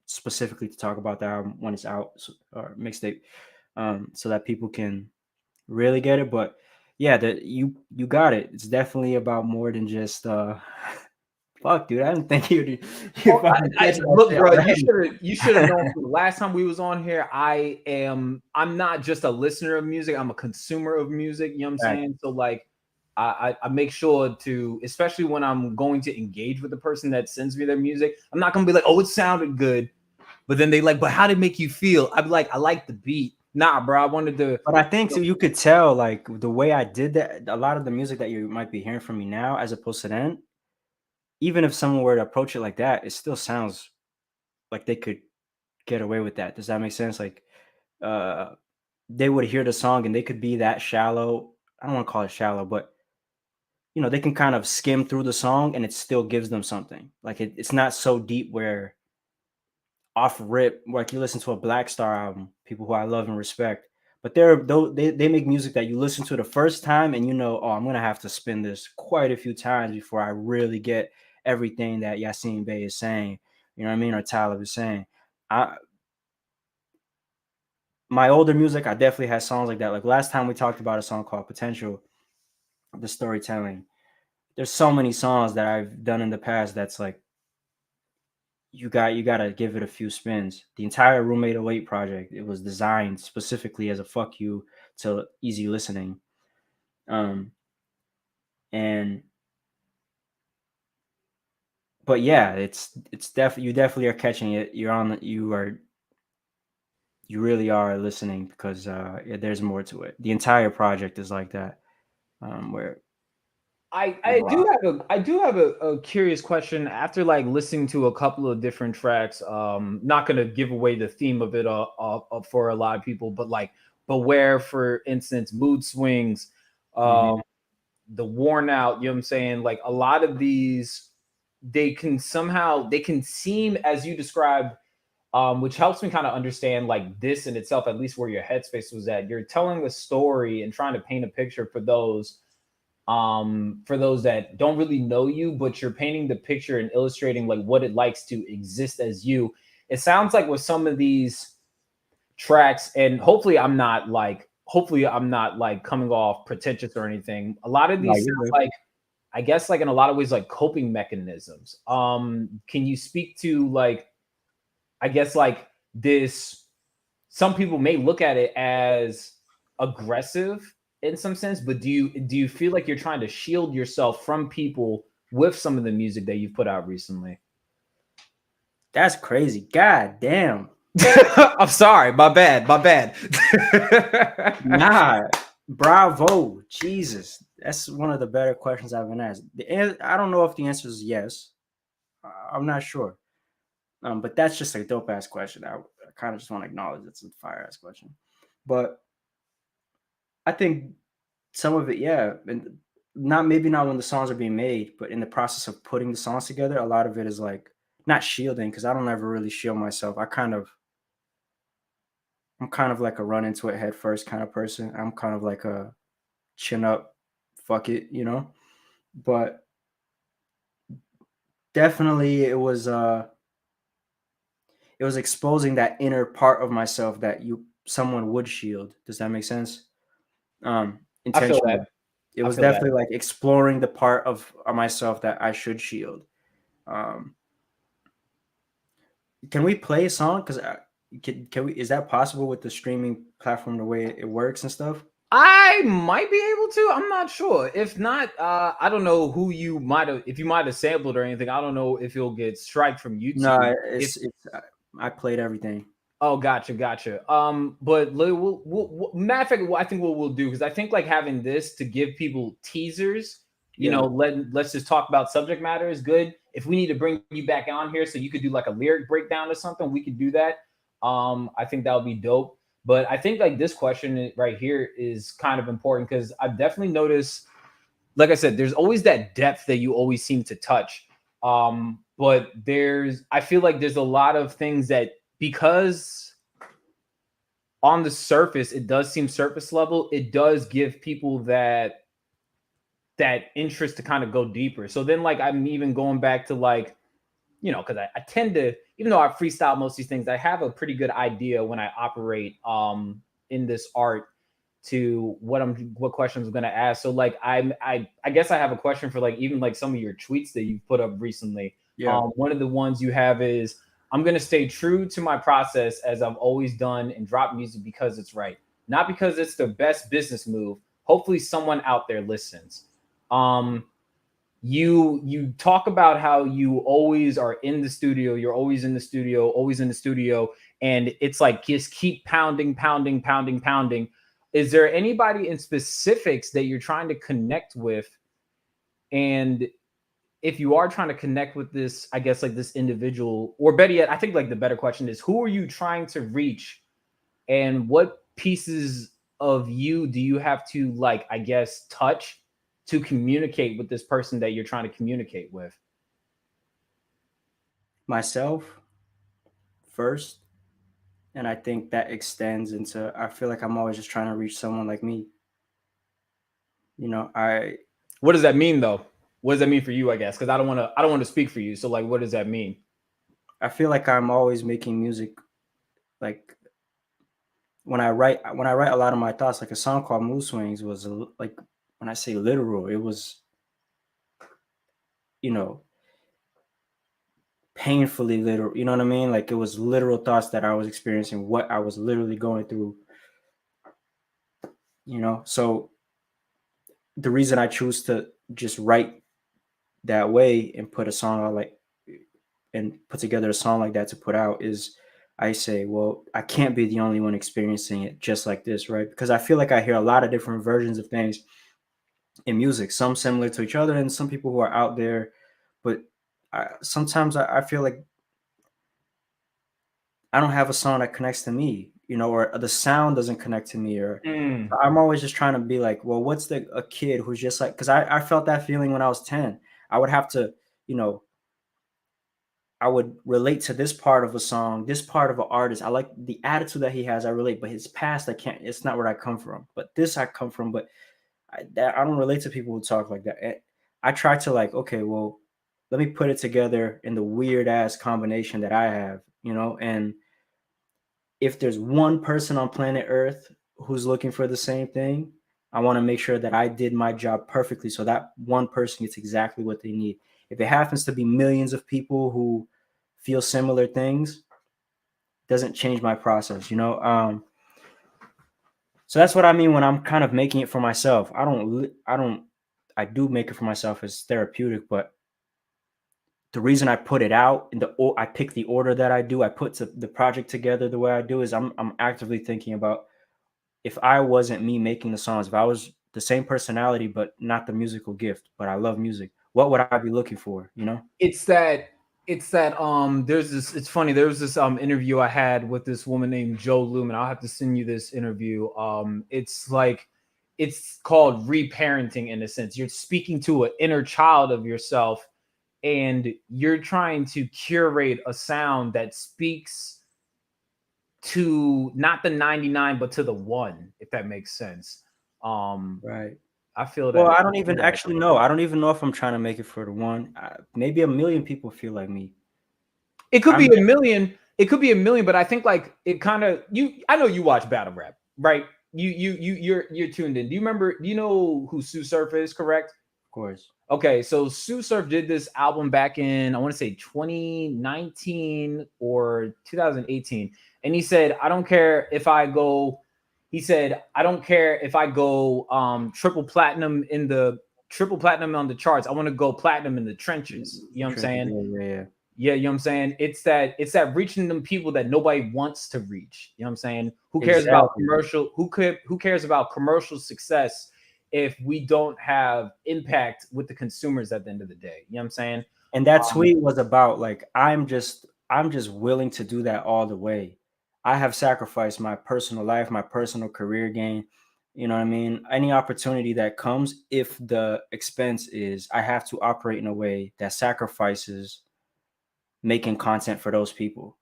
specifically to talk about the album when it's out, or mixtape, so that people can really get it. But yeah, you got it. It's definitely about more than just fuck, dude. I didn't think you look, bro. You should have known from the last time we was on here. I'm not just a listener of music. I'm a consumer of music. You know what I'm saying? So like, I make sure to, especially when I'm going to engage with the person that sends me their music, I'm not gonna be like, oh, it sounded good, but then they like, but how did it make you feel? I'd be like, I like the beat. Nah, bro, I wanted to. But I think so you could tell, like, the way I did that, a lot of the music that you might be hearing from me now, as opposed to then, even if someone were to approach it like that, it still sounds like they could get away with that. Does that make sense? Like, they would hear the song and they could be that shallow. I don't want to call it shallow, but they can kind of skim through the song and it still gives them something. Like it's not so deep where off rip, like you listen to a Black Star album, people who I love and respect, but they make music that you listen to the first time and oh, I'm gonna have to spin this quite a few times before I really get everything that Yasin Bey is saying. You know what I mean? Or Talib is saying. My older music, I definitely had songs like that. Like last time we talked about a song called Potential, the storytelling. There's so many songs that I've done in the past that's like, you gotta give it a few spins. The entire Roommate 08 project, it was designed specifically as a fuck you to easy listening. But yeah, it's definitely, you definitely are catching it. You really are listening because there's more to it. The entire project is like that. Where I do have a curious question after like listening to a couple of different tracks. Not gonna give away the theme of it for a lot of people, but where, for instance, mood swings, the worn out. You know what I'm saying? Like a lot of these, they can seem, as you described, which helps me kind of understand like this in itself, at least where your headspace was at. You're telling a story and trying to paint a picture for those that don't really know you, but you're painting the picture and illustrating like what it likes to exist as you. It sounds like with some of these tracks, and hopefully I'm not like coming off pretentious or anything. A lot of these sound like, I guess, like in a lot of ways, like coping mechanisms. Can you speak to like, I guess like this, some people may look at it as aggressive in some sense, but do you feel like you're trying to shield yourself from people with some of the music that you've put out recently? That's crazy. God damn. I'm sorry. My bad. Nah, bravo. Jesus. That's one of the better questions I've been asked. I don't know if the answer is yes. I'm not sure. But that's just a dope ass question. I kind of just want to acknowledge it's a fire ass question. But I think some of it, yeah, and maybe not when the songs are being made, but in the process of putting the songs together, a lot of it is like not shielding, because I don't ever really shield myself. I'm kind of like a run into it head first kind of person. I'm kind of like a chin up, fuck it, But definitely it was exposing that inner part of myself that someone would shield. Does that make sense? Intentionally. It was definitely like exploring the part of myself that I should shield. Can we play a song? Because can we? Is that possible with the streaming platform, the way it works and stuff? I might be able to. I'm not sure. If not, I don't know who you might have. If you might have sampled or anything, I don't know if you'll get striked from YouTube. No, I played everything. Oh, gotcha. But matter of fact, I think what we'll do, because I think like having this to give people teasers, let's just talk about subject matter is good. if we need to bring you back on here so you could do like a lyric breakdown or something, we could do that. I think that would be dope. But I think like this question right here is kind of important because I've definitely noticed, like I said, there's always that depth that you always seem to touch. But I feel like there's a lot of things that, because on the surface, it does seem surface level, it does give people that interest to kind of go deeper. So then like I'm even going back to like, because I tend to, even though I freestyle most of these things, I have a pretty good idea when I operate in this art to what questions I'm gonna ask. So like I guess I have a question for like even like some of your tweets that you've put up recently. Yeah. One of the ones you have is, I'm gonna stay true to my process as I've always done and drop music because it's right, not because it's the best business move. Hopefully someone out there listens. You talk about how you always are in the studio, you're always in the studio, and it's like just keep pounding. Is there anybody in specifics that you're trying to connect with? And if you are trying to connect with this, I guess like this individual, or better yet, I think like the better question is, who are you trying to reach, and what pieces of you do you have to like, I guess, touch to communicate with this person that you're trying to communicate with? Myself first. And I think that extends into, I feel like I'm always just trying to reach someone like me. What does that mean though? What does that mean for you, I guess? Because I don't want to speak for you. So like, what does that mean? I feel like I'm always making music. Like when I write a lot of my thoughts, like a song called Mood Swings was like, when I say literal, it was, painfully literal. You know what I mean? Like it was literal thoughts that I was experiencing, what I was literally going through. So the reason I choose to just write that way and put together a song like that to put out is, I say, well, I can't be the only one experiencing it just like this, right? Because I feel like I hear a lot of different versions of things in music, some similar to each other, and some people who are out there. But sometimes I feel like I don't have a song that connects to me, or the sound doesn't connect to me, or I'm always just trying to be like, well, what's a kid who's just like, because I felt that feeling when I was 10. I would have to, I would relate to this part of a song, this part of an artist. I like the attitude that he has. I relate, but his past, I can't. It's not where I come from. But this I come from. But I don't relate to people who talk like that. I try to like, okay, well, let me put it together in the weird ass combination that I have, and if there's one person on planet Earth who's looking for the same thing, I want to make sure that I did my job perfectly so that one person gets exactly what they need. If it happens to be millions of people who feel similar things, doesn't change my process, So that's what I mean when I'm kind of making it for myself. I do make it for myself as therapeutic, but the reason I put it out I pick the order that I do, I put the project together the way I do is I'm actively thinking about, if I wasn't me making the songs, if I was the same personality, but not the musical gift, but I love music, what would I be looking for? It's that it's funny. There was this interview I had with this woman named Joe Lumen. I'll have to send you this interview. It's called reparenting in a sense. You're speaking to an inner child of yourself, and you're trying to curate a sound that speaks to not the 99 but to the 1, if that makes sense. Right. I feel that. Well, I don't even actually know. I don't even know if I'm trying to make it for the 1. Maybe a million people feel like me. It could be a million. It could be a million, but I think like it kind of I know you watch battle rap, right? You're tuned in. Do you know who Sue Surf is, correct? Of course. Okay, so Sue Surf did this album back in, I want to say 2019 or 2018. And he said, I don't care if I go triple platinum on the charts. I want to go platinum in the trenches. You know what I'm saying? Yeah, you know what I'm saying? It's that reaching them people that nobody wants to reach. You know what I'm saying? Who cares about commercial? Who cares about commercial success if we don't have impact with the consumers at the end of the day? You know what I'm saying? And that tweet was about like I'm just willing to do that all the way. I have sacrificed my personal life, my personal career gain. You know what I mean? Any opportunity that comes, if the expense is I have to operate in a way that sacrifices making content for those people.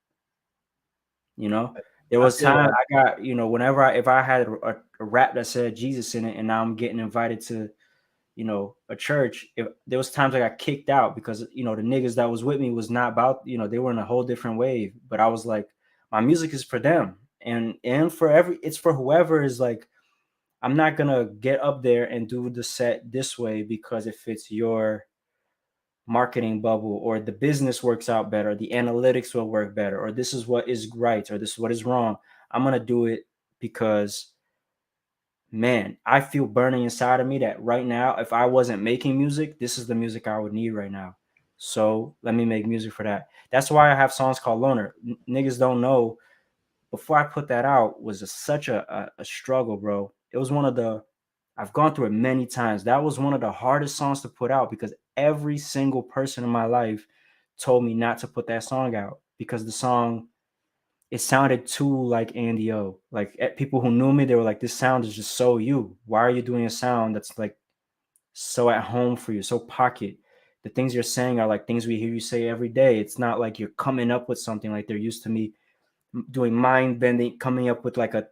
You know, there I was feel time that. I got, whenever if I had a rap that said Jesus in it, and now I'm getting invited to, a church, if there was times I got kicked out because, the niggas that was with me was not about, they were in a whole different wave. But I was like, my music is for them. And for it's for whoever is like, I'm not gonna get up there and do the set this way because it fits your marketing bubble, or the business works out better, the analytics will work better, or this is what is right, or this is what is wrong. I'm gonna do it because, man, I feel burning inside of me that right now, if I wasn't making music, this is the music I would need right now. So let me make music for that. That's why I have songs called Loner. Niggas don't know. Before I put that out was such a struggle, bro. It was one of the, I've gone through it many times. That was one of the hardest songs to put out because every single person in my life told me not to put that song out because the song, it sounded too like Andy O. Like people who knew me, they were like, "This sound is just so you. Why are you doing a sound that's like so at home for you, so pocket? The things you're saying are like things we hear you say every day. It's not like you're coming up with something like they're used to me doing mind bending, coming up with like a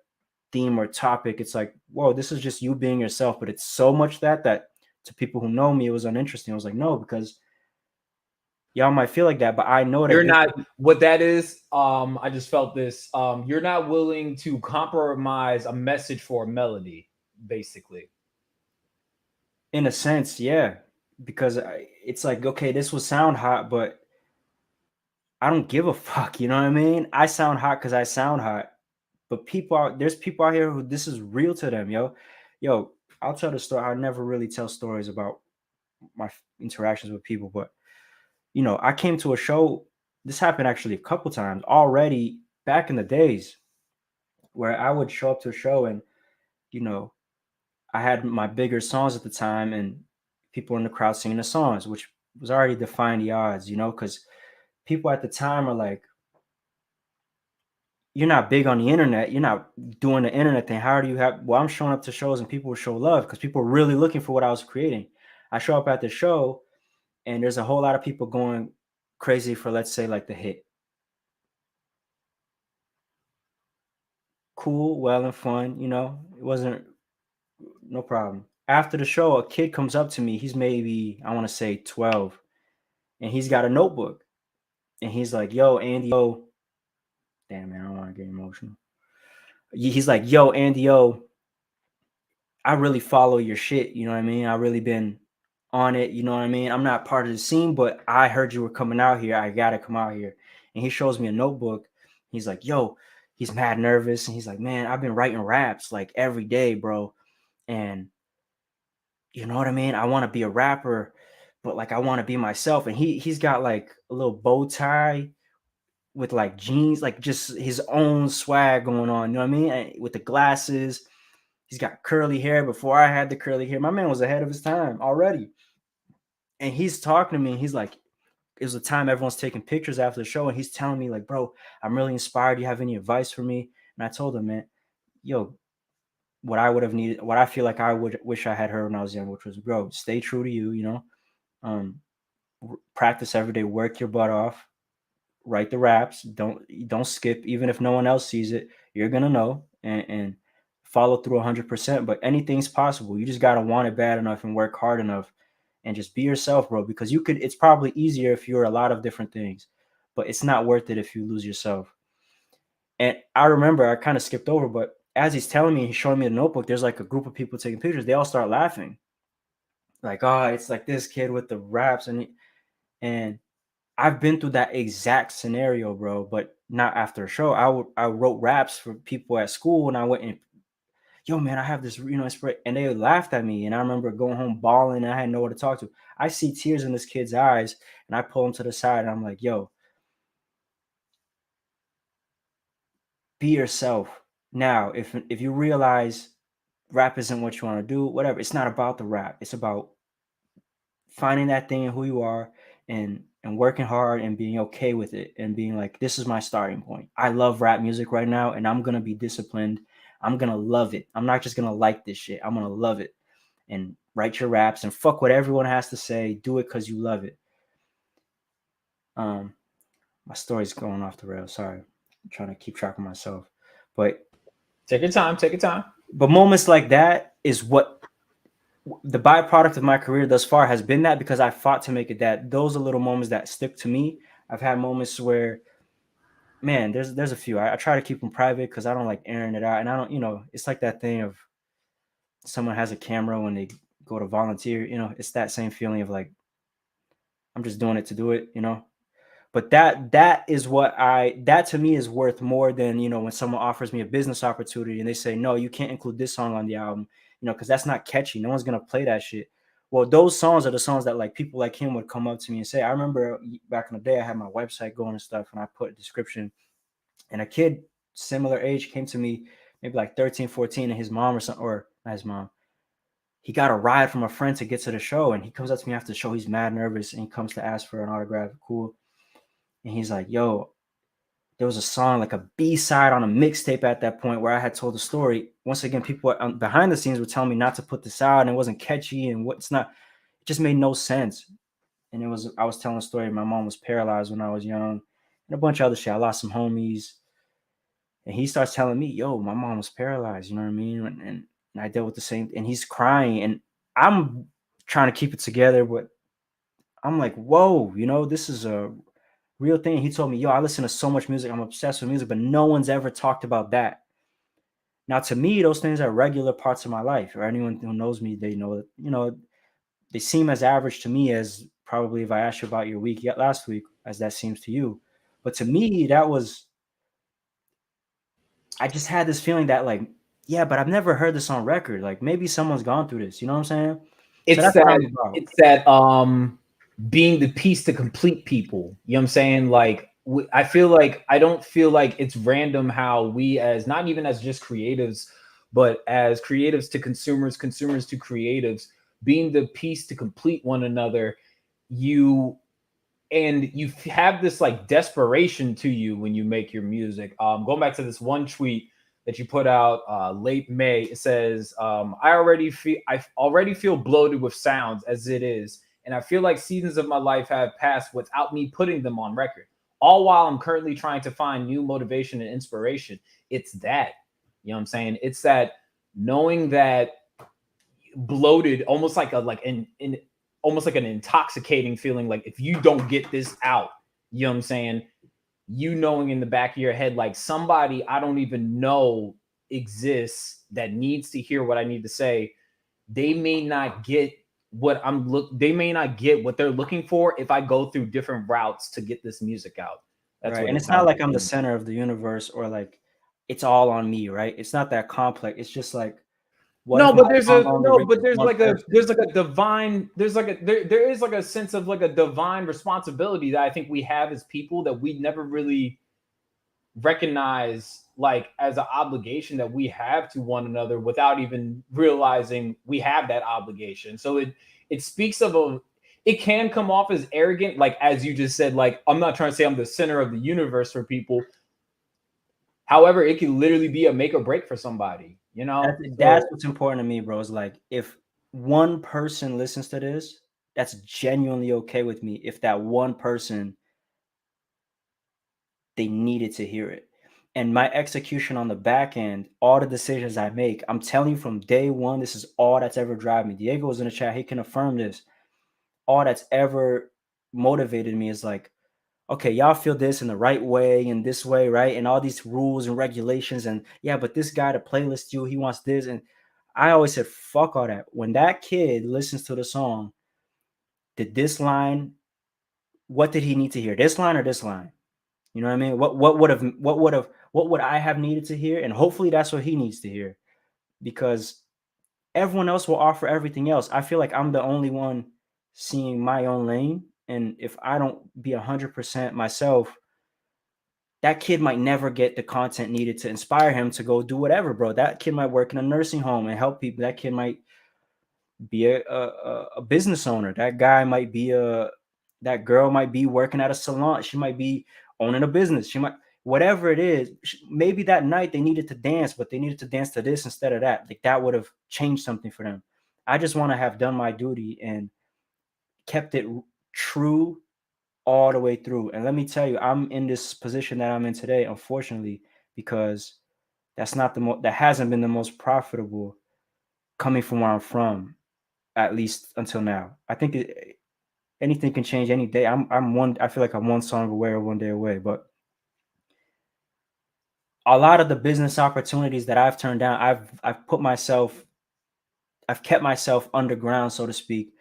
theme or topic. It's like, whoa, this is just you being yourself. But it's so much that to people who know me, it was uninteresting. I was like, no, because y'all might feel like that, but I know You're that not what that is. I just felt this. You're not willing to compromise a message for a melody, basically. in a sense, yeah, because it's like, okay, this will sound hot, but I don't give a fuck. You know what I mean? I sound hot because I sound hot, but there's people out here who this is real to them, yo. I'll tell the story. I never really tell stories about my interactions with people, but I came to a show. This happened actually a couple times already back in the days where I would show up to a show and, you know, I had my bigger songs at the time and people in the crowd singing the songs, which was already defying the odds, because people at the time are like, you're not big on the internet. You're not doing the internet thing. How do you have, well, I'm showing up to shows and people will show love because people are really looking for what I was creating. I show up at the show and there's a whole lot of people going crazy for, let's say, like the hit. Cool, well and fun, it wasn't no problem. After the show, a kid comes up to me. He's maybe, I want to say 12, and he's got a notebook. And he's like, yo, Andy, yo, damn man, I don't want to get emotional. He's like, yo, Andy, yo, I really follow your shit. You know what I mean? I really been on it. You know what I mean? I'm not part of the scene, but I heard you were coming out here. I gotta come out here. And he shows me a notebook. He's like, yo, he's mad nervous. And he's like, man, I've been writing raps like every day, bro. And you know what I mean? I want to be a rapper, but like I want to be myself. And he's got like a little bow tie with like jeans, like just his own swag going on. You know what I mean? And with the glasses, he's got curly hair. Before I had the curly hair, my man was ahead of his time already. And he's talking to me. He's like, it was a time everyone's taking pictures after the show, and he's telling me like, bro, I'm really inspired. Do you have any advice for me? And I told him, man, yo, what I would have needed, what I feel like I would wish I had heard when I was young, which was, bro, stay true to you, um, practice every day, work your butt off, write the raps, don't skip, even if no one else sees it, you're gonna know, and follow through 100%. But anything's possible. You just gotta want it bad enough and work hard enough, and just be yourself, bro. Because it's probably easier if you're a lot of different things, but it's not worth it if you lose yourself. And I remember I kind of skipped over, but as he's telling me, he's showing me the notebook. There's like a group of people taking pictures. They all start laughing, like, oh, it's like this kid with the raps, and I've been through that exact scenario, bro, but not after a show. I wrote raps for people at school, and I went and, yo, man, I have this, and they laughed at me. And I remember going home bawling, and I had nowhere to talk to. I see tears in this kid's eyes, and I pull him to the side, and I'm like, yo, be yourself. Now, if you realize rap isn't what you want to do, whatever, it's not about the rap. It's about finding that thing in who you are and and working hard and being okay with it and being like, this is my starting point. I love rap music right now, and I'm gonna be disciplined. I'm gonna love it. I'm not just gonna like this shit. I'm gonna love it. And write your raps and fuck what everyone has to say. Do it because you love it. My story's going off the rails. Sorry, I'm trying to keep track of myself. But take your time. Take your time. But moments like that is what the byproduct of my career thus far has been, that because I fought to make it that. Those are little moments that stick to me. I've had moments where, man, there's a few. I try to keep them private because I don't like airing it out. And I don't, it's like that thing of someone has a camera when they go to volunteer, it's that same feeling of like, I'm just doing it to do it, But that is that to me is worth more than, when someone offers me a business opportunity and they say, no, you can't include this song on the album, because that's not catchy. No one's going to play that shit. Well, those songs are the songs that like people like him would come up to me and say. I remember back in the day, I had my website going and stuff, and I put a description, and a kid similar age came to me, maybe like 13, 14, and his mom or something, or not his mom, he got a ride from a friend to get to the show, and he comes up to me after the show. He's mad nervous, and he comes to ask for an autograph. Cool. And he's like, yo, there was a song, like a B-side on a mixtape at that point where I had told the story. Once again, people behind the scenes were telling me not to put this out, and it wasn't catchy, and it just made no sense. And I was telling a story. My mom was paralyzed when I was young, and a bunch of other shit. I lost some homies. And he starts telling me, yo, my mom was paralyzed, you know what I mean? And I dealt with the same, and he's crying, and I'm trying to keep it together, but I'm like, whoa, this is a real thing. He told me, yo, I listen to so much music. I'm obsessed with music, but no one's ever talked about that. Now, to me, those things are regular parts of my life. Or anyone who knows me, they know that, they seem as average to me as probably if I asked you about your week last week, as that seems to you. But to me, I just had this feeling that like, yeah, but I've never heard this on record. Like maybe someone's gone through this. You know what I'm saying? It's that being the piece to complete people. You know what I'm saying? Like I don't feel like it's random how we, as not even as just creatives, but as creatives to consumers, consumers to creatives, being the piece to complete one another, you have this like desperation to you when you make your music. Going back to this one tweet that you put out late May, it says, I already feel bloated with sounds as it is, and I feel like seasons of my life have passed without me putting them on record, all while I'm currently trying to find new motivation and inspiration. It's that, you know what I'm saying? It's that knowing that bloated, almost like almost like an intoxicating feeling. Like if you don't get this out, you know what I'm saying? You knowing in the back of your head, like somebody I don't even know exists that needs to hear what I need to say. They may not get what they may not get what they're looking for if I go through different routes to get this music out. That's right. And it's not like I'm the center of the universe or like it's all on me, right? It's not that complex. It's just like, there is like a sense of like a divine responsibility that I think we have as people that we never really recognize, like as an obligation that we have to one another without even realizing we have that obligation. So it speaks of it can come off as arrogant, like as you just said, like I'm not trying to say I'm the center of the universe for people. However, it can literally be a make or break for somebody. That's what's important to me, bro. Is like if one person listens to this, that's genuinely okay with me. If that one person, they needed to hear it. And my execution on the back end, all the decisions I make, I'm telling you from day one, this is all that's ever driven me. Diego was in the chat. He can affirm this. All that's ever motivated me is like, okay, y'all feel this in the right way and this way, right? And all these rules and regulations and yeah, but this guy to playlist you, he wants this. And I always said, fuck all that. When that kid listens to the song, did this line, what did he need to hear? This line or this line? You know what I mean? What would I have needed to hear? And hopefully that's what he needs to hear, because everyone else will offer everything else. I feel like I'm the only one seeing my own lane. And if I don't be 100% myself, that kid might never get the content needed to inspire him to go do whatever, bro. That kid might work in a nursing home and help people. That kid might be a business owner. That guy might be a That girl might be working at a salon. She might be owning a business. She might, whatever it is, maybe that night they needed to dance, but they needed to dance to this instead of that. Like that would have changed something for them. I just want to have done my duty and kept it true all the way through. And let me tell you, I'm in this position that I'm in today, unfortunately, because that's not that hasn't been the most profitable coming from where I'm from, at least until now. I think anything can change any day. I feel like I'm one song away or one day away, but a lot of the business opportunities that I've turned down, I've kept myself underground, so to speak,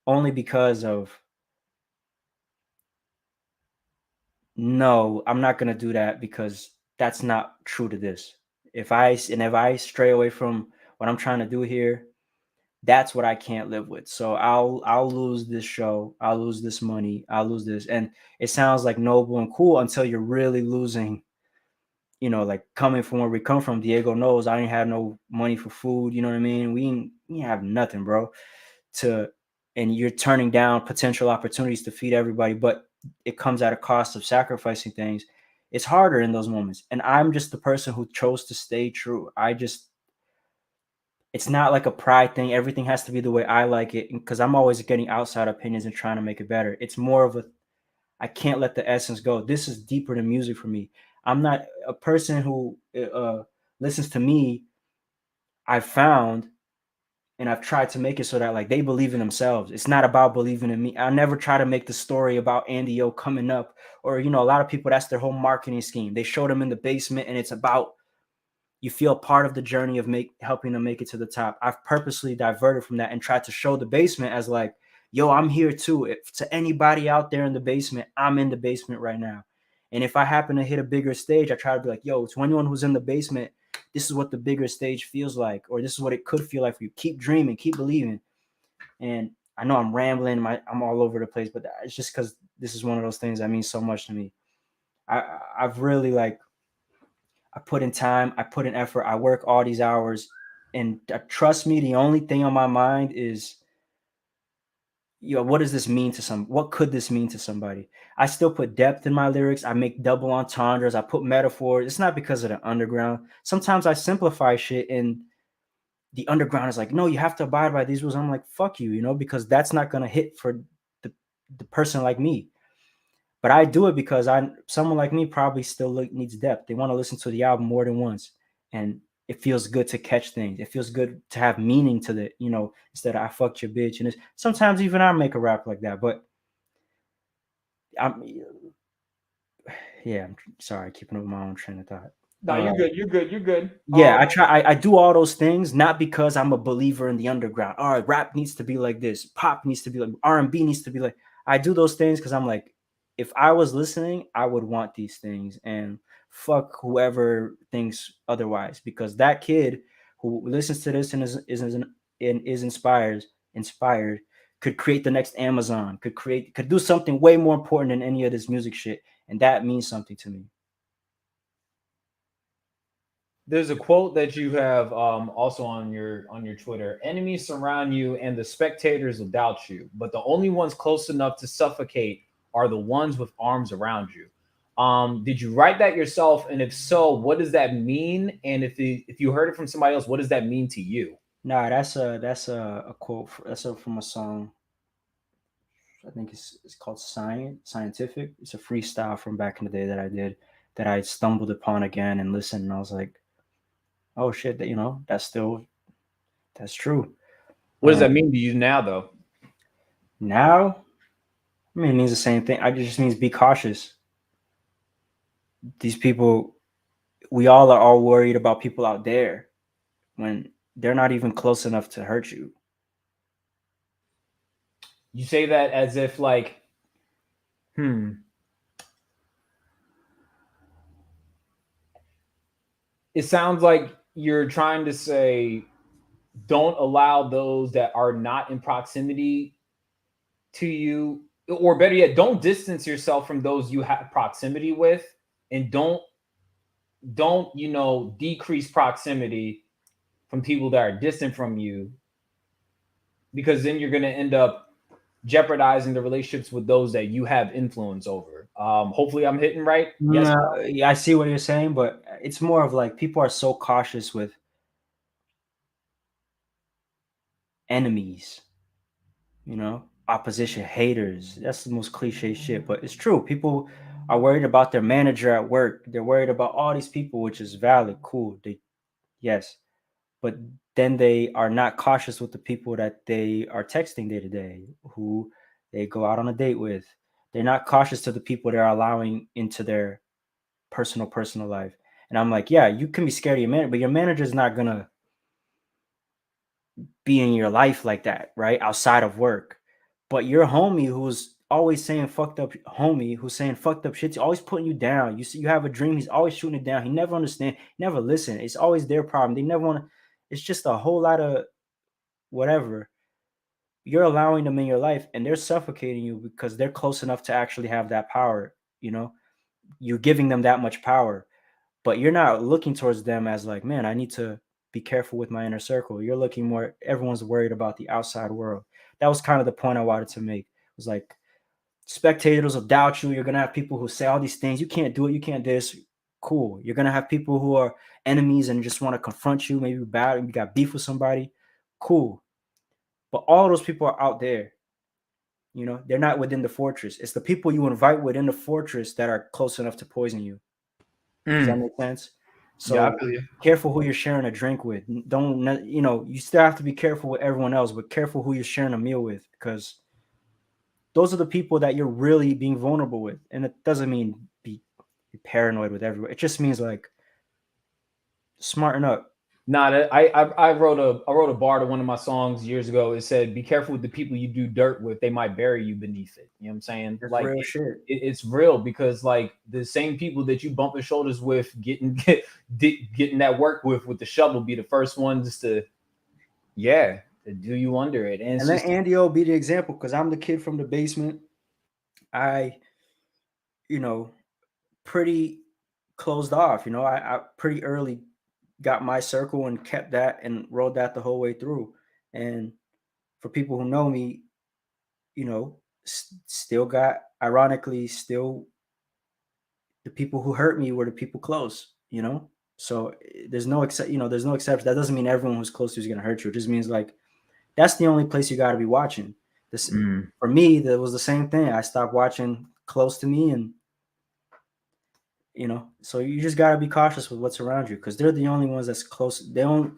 only because of, no, I'm not going to do that because that's not true to this. If I stray away from what I'm trying to do here, that's what I can't live with. So I'll lose this show, I'll lose this money, I'll lose this. And it sounds like noble and cool until you're really losing, like coming from where we come from. Diego knows I ain't have no money for food, you know what I mean? We ain't have nothing, bro. And you're turning down potential opportunities to feed everybody, but it comes at a cost of sacrificing things. It's harder in those moments. And I'm just the person who chose to stay true. It's not like a pride thing. Everything has to be the way I like it, because I'm always getting outside opinions and trying to make it better. It's more of I can't let the essence go. This is deeper than music for me. I'm not a person who listens to me. I've found, and I've tried to make it so that like they believe in themselves. It's not about believing in me. I never try to make the story about Andy O coming up, or a lot of people, that's their whole marketing scheme. They showed him in the basement, and it's about, you feel part of the journey of helping them make it to the top. I've purposely diverted from that and tried to show the basement as like, yo, I'm here too. To anybody out there in the basement, I'm in the basement right now. And if I happen to hit a bigger stage, I try to be like, yo, to anyone who's in the basement, this is what the bigger stage feels like, or this is what it could feel like for you. Keep dreaming, keep believing. And I know I'm rambling, I'm all over the place, but it's just because this is one of those things that means so much to me. I've really I put in time, I put in effort, I work all these hours, and trust me, the only thing on my mind is, what does this mean to what could this mean to somebody? I still put depth in my lyrics. I make double entendres. I put metaphors. It's not because of the underground. Sometimes I simplify shit, and the underground is like, no, you have to abide by these rules. I'm like, fuck you, because that's not going to hit for the person like me. But I do it because someone like me probably still needs depth. They want to listen to the album more than once. And it feels good to catch things. It feels good to have meaning to the, instead of I fucked your bitch. And sometimes even I make a rap like that. But I'm sorry, keeping up with my own train of thought. No, you're good. You're good. Yeah, I do all those things, not because I'm a believer in the underground. All right, rap needs to be like this. Pop needs to be like, R&B needs to be like. I do those things because I'm like, if I was listening, I would want these things, and fuck whoever thinks otherwise, because that kid who listens to this and is inspired could create the next Amazon, could do something way more important than any of this music shit, and that means something to me. There's a quote that you have also on your Twitter. Enemies surround you, and the spectators will doubt you, but the only ones close enough to suffocate are the ones with arms around you. Did you write that yourself? And if so, what does that mean? And if you heard it from somebody else, what does that mean to you? Nah, that's a quote. From a song. I think it's called Scientific. It's a freestyle from back in the day that I did, that I stumbled upon again and listened, and I was like, oh shit, that's true. What does that mean to you now, though? Now, I mean, it means the same thing. It just means be cautious. These people, we all are all worried about people out there when they're not even close enough to hurt you. You say that as if like, It sounds like you're trying to say, don't allow those that are not in proximity to you, or better yet, don't distance yourself from those you have proximity with, and don't decrease proximity from people that are distant from you, because then you're going to end up jeopardizing the relationships with those that you have influence over. Hopefully I'm hitting right. Yes. No, yeah, I see what you're saying, but it's more of like people are so cautious with enemies, opposition, haters. That's the most cliche shit, but it's true. People are worried about their manager at work. They're worried about all these people, which is valid, cool. Yes, but then they are not cautious with the people that they are texting day to day, who they go out on a date with. They're not cautious to the people they're allowing into their personal life. And I'm like, yeah, you can be scared of your manager, but your manager's not gonna be in your life like that, right? Outside of work. But your homie who's always saying fucked up shit, always putting you down. You see, you have a dream, he's always shooting it down. He never understand, never listen. It's always their problem. They never want to. It's just a whole lot of whatever. You're allowing them in your life, and they're suffocating you because they're close enough to actually have that power. You're giving them that much power, but you're not looking towards them as like, man, I need to be careful with my inner circle. You're looking more, everyone's worried about the outside world. That was kind of the point I wanted to make. It was like, spectators will doubt you. You're going to have people who say all these things. You can't do it. You can't do this. Cool. You're going to have people who are enemies and just want to confront you. Maybe bad. You got beef with somebody. Cool. But all those people are out there. They're not within the fortress. It's the people you invite within the fortress that are close enough to poison you. Does that make sense? So yeah, I feel you. Careful who you're sharing a drink with. Don't, you still have to be careful with everyone else, but careful who you're sharing a meal with, because those are the people that you're really being vulnerable with. And it doesn't mean be paranoid with everyone. It just means like smarten up. I wrote a bar to one of my songs years ago. It said, "Be careful with the people you do dirt with; they might bury you beneath it." You know what I'm saying? It's like real shit. It's real, because like the same people that you bump your shoulders with, getting that work with the shovel, be the first ones to do you under it. And then Andy O be the example, because I'm the kid from the basement. I, pretty closed off. I pretty early got my circle and kept that and rode that the whole way through. And for people who know me, still the people who hurt me were the people close, so there's no exception. That doesn't mean everyone who's close to you is going to hurt you. It just means like, that's the only place you got to be watching. This for me, that was the same thing. I stopped watching close to me, and so you just got to be cautious with what's around you, because they're the only ones that's close. They're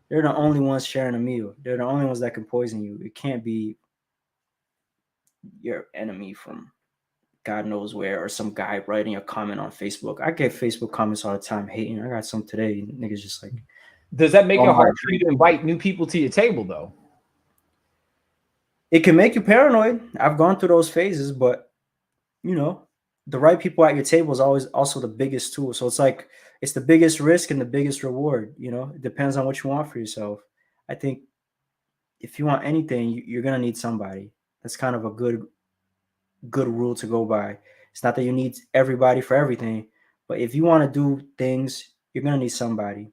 the only ones sharing a meal. They're the only ones that can poison you. It can't be your enemy from God knows where, or some guy writing a comment on Facebook. I get Facebook comments all the time hating. I got some today. Niggas just like. Does that make it hard for you to invite new people to your table, though? It can make you paranoid. I've gone through those phases, but the right people at your table is always also the biggest tool. So it's like, it's the biggest risk and the biggest reward. It depends on what you want for yourself. I think if you want anything, you're gonna need somebody. That's kind of a good rule to go by. It's not that you need everybody for everything, but if you want to do things, you're gonna need somebody.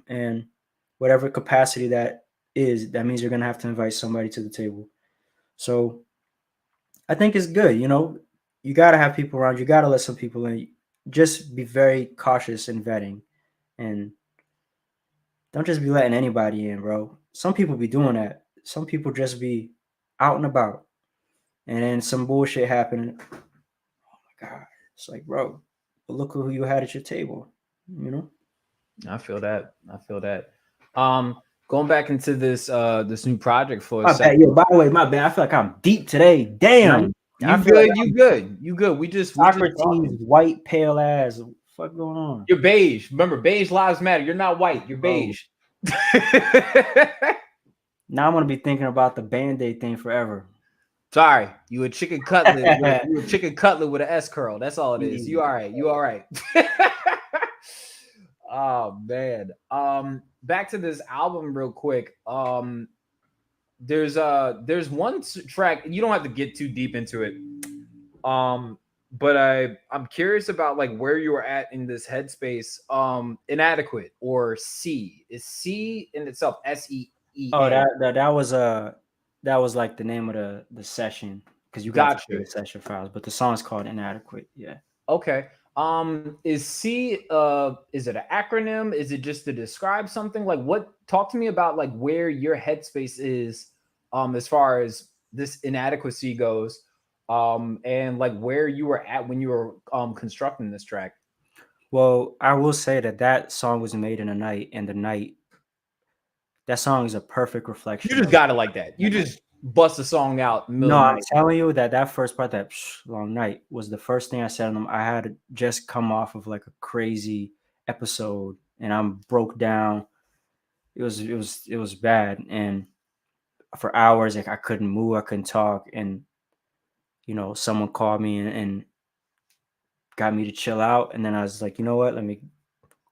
And whatever capacity that is, that means you're gonna have to invite somebody to the table. So I think it's good. You got to have people around. You got to let some people in. Just be very cautious in vetting, and don't just be letting anybody in, bro. Some people be doing that. Some people just be out and about, and then some bullshit happening. Oh my God. It's like, bro, but look who you had at your table, I feel that. Going back into this new project for a second. By the way, my bad. I feel like I'm deep today. Damn. You good. We just Socrates, white, pale ass. What the fuck going on? You're beige. Remember, beige lives matter. You're not white. You're beige. Now I'm gonna be thinking about the Band-Aid thing forever. Sorry, you a chicken cutlet. You a chicken cutlet with an S curl. That's all it is. You all right. Oh man. Back to this album real quick. There's one track. You don't have to get too deep into it. But I'm curious about like where you were at in this headspace. Inadequate or C. Is C in itself SEE? Oh, that was that was like the name of the session, because you got to see Gotcha. the session files, but the song's called Inadequate. Yeah. Okay. Is C is it an acronym? Is it just to describe something? Like what talk to me about like where your headspace is as far as this inadequacy goes. And like where you were at when you were constructing this track. Well, I will say that song was made in a night, and the night, that song is a perfect You reflection just of got it like that. You the night. just bust a song out in the middle No, of the I'm night. telling you that first part, that long night, was the first thing I said on them. I had just come off of like a crazy episode, and I'm broke down. It was bad, and for hours, like I couldn't move, I couldn't talk, and someone called me and got me to chill out, and then I was like, you know what, let me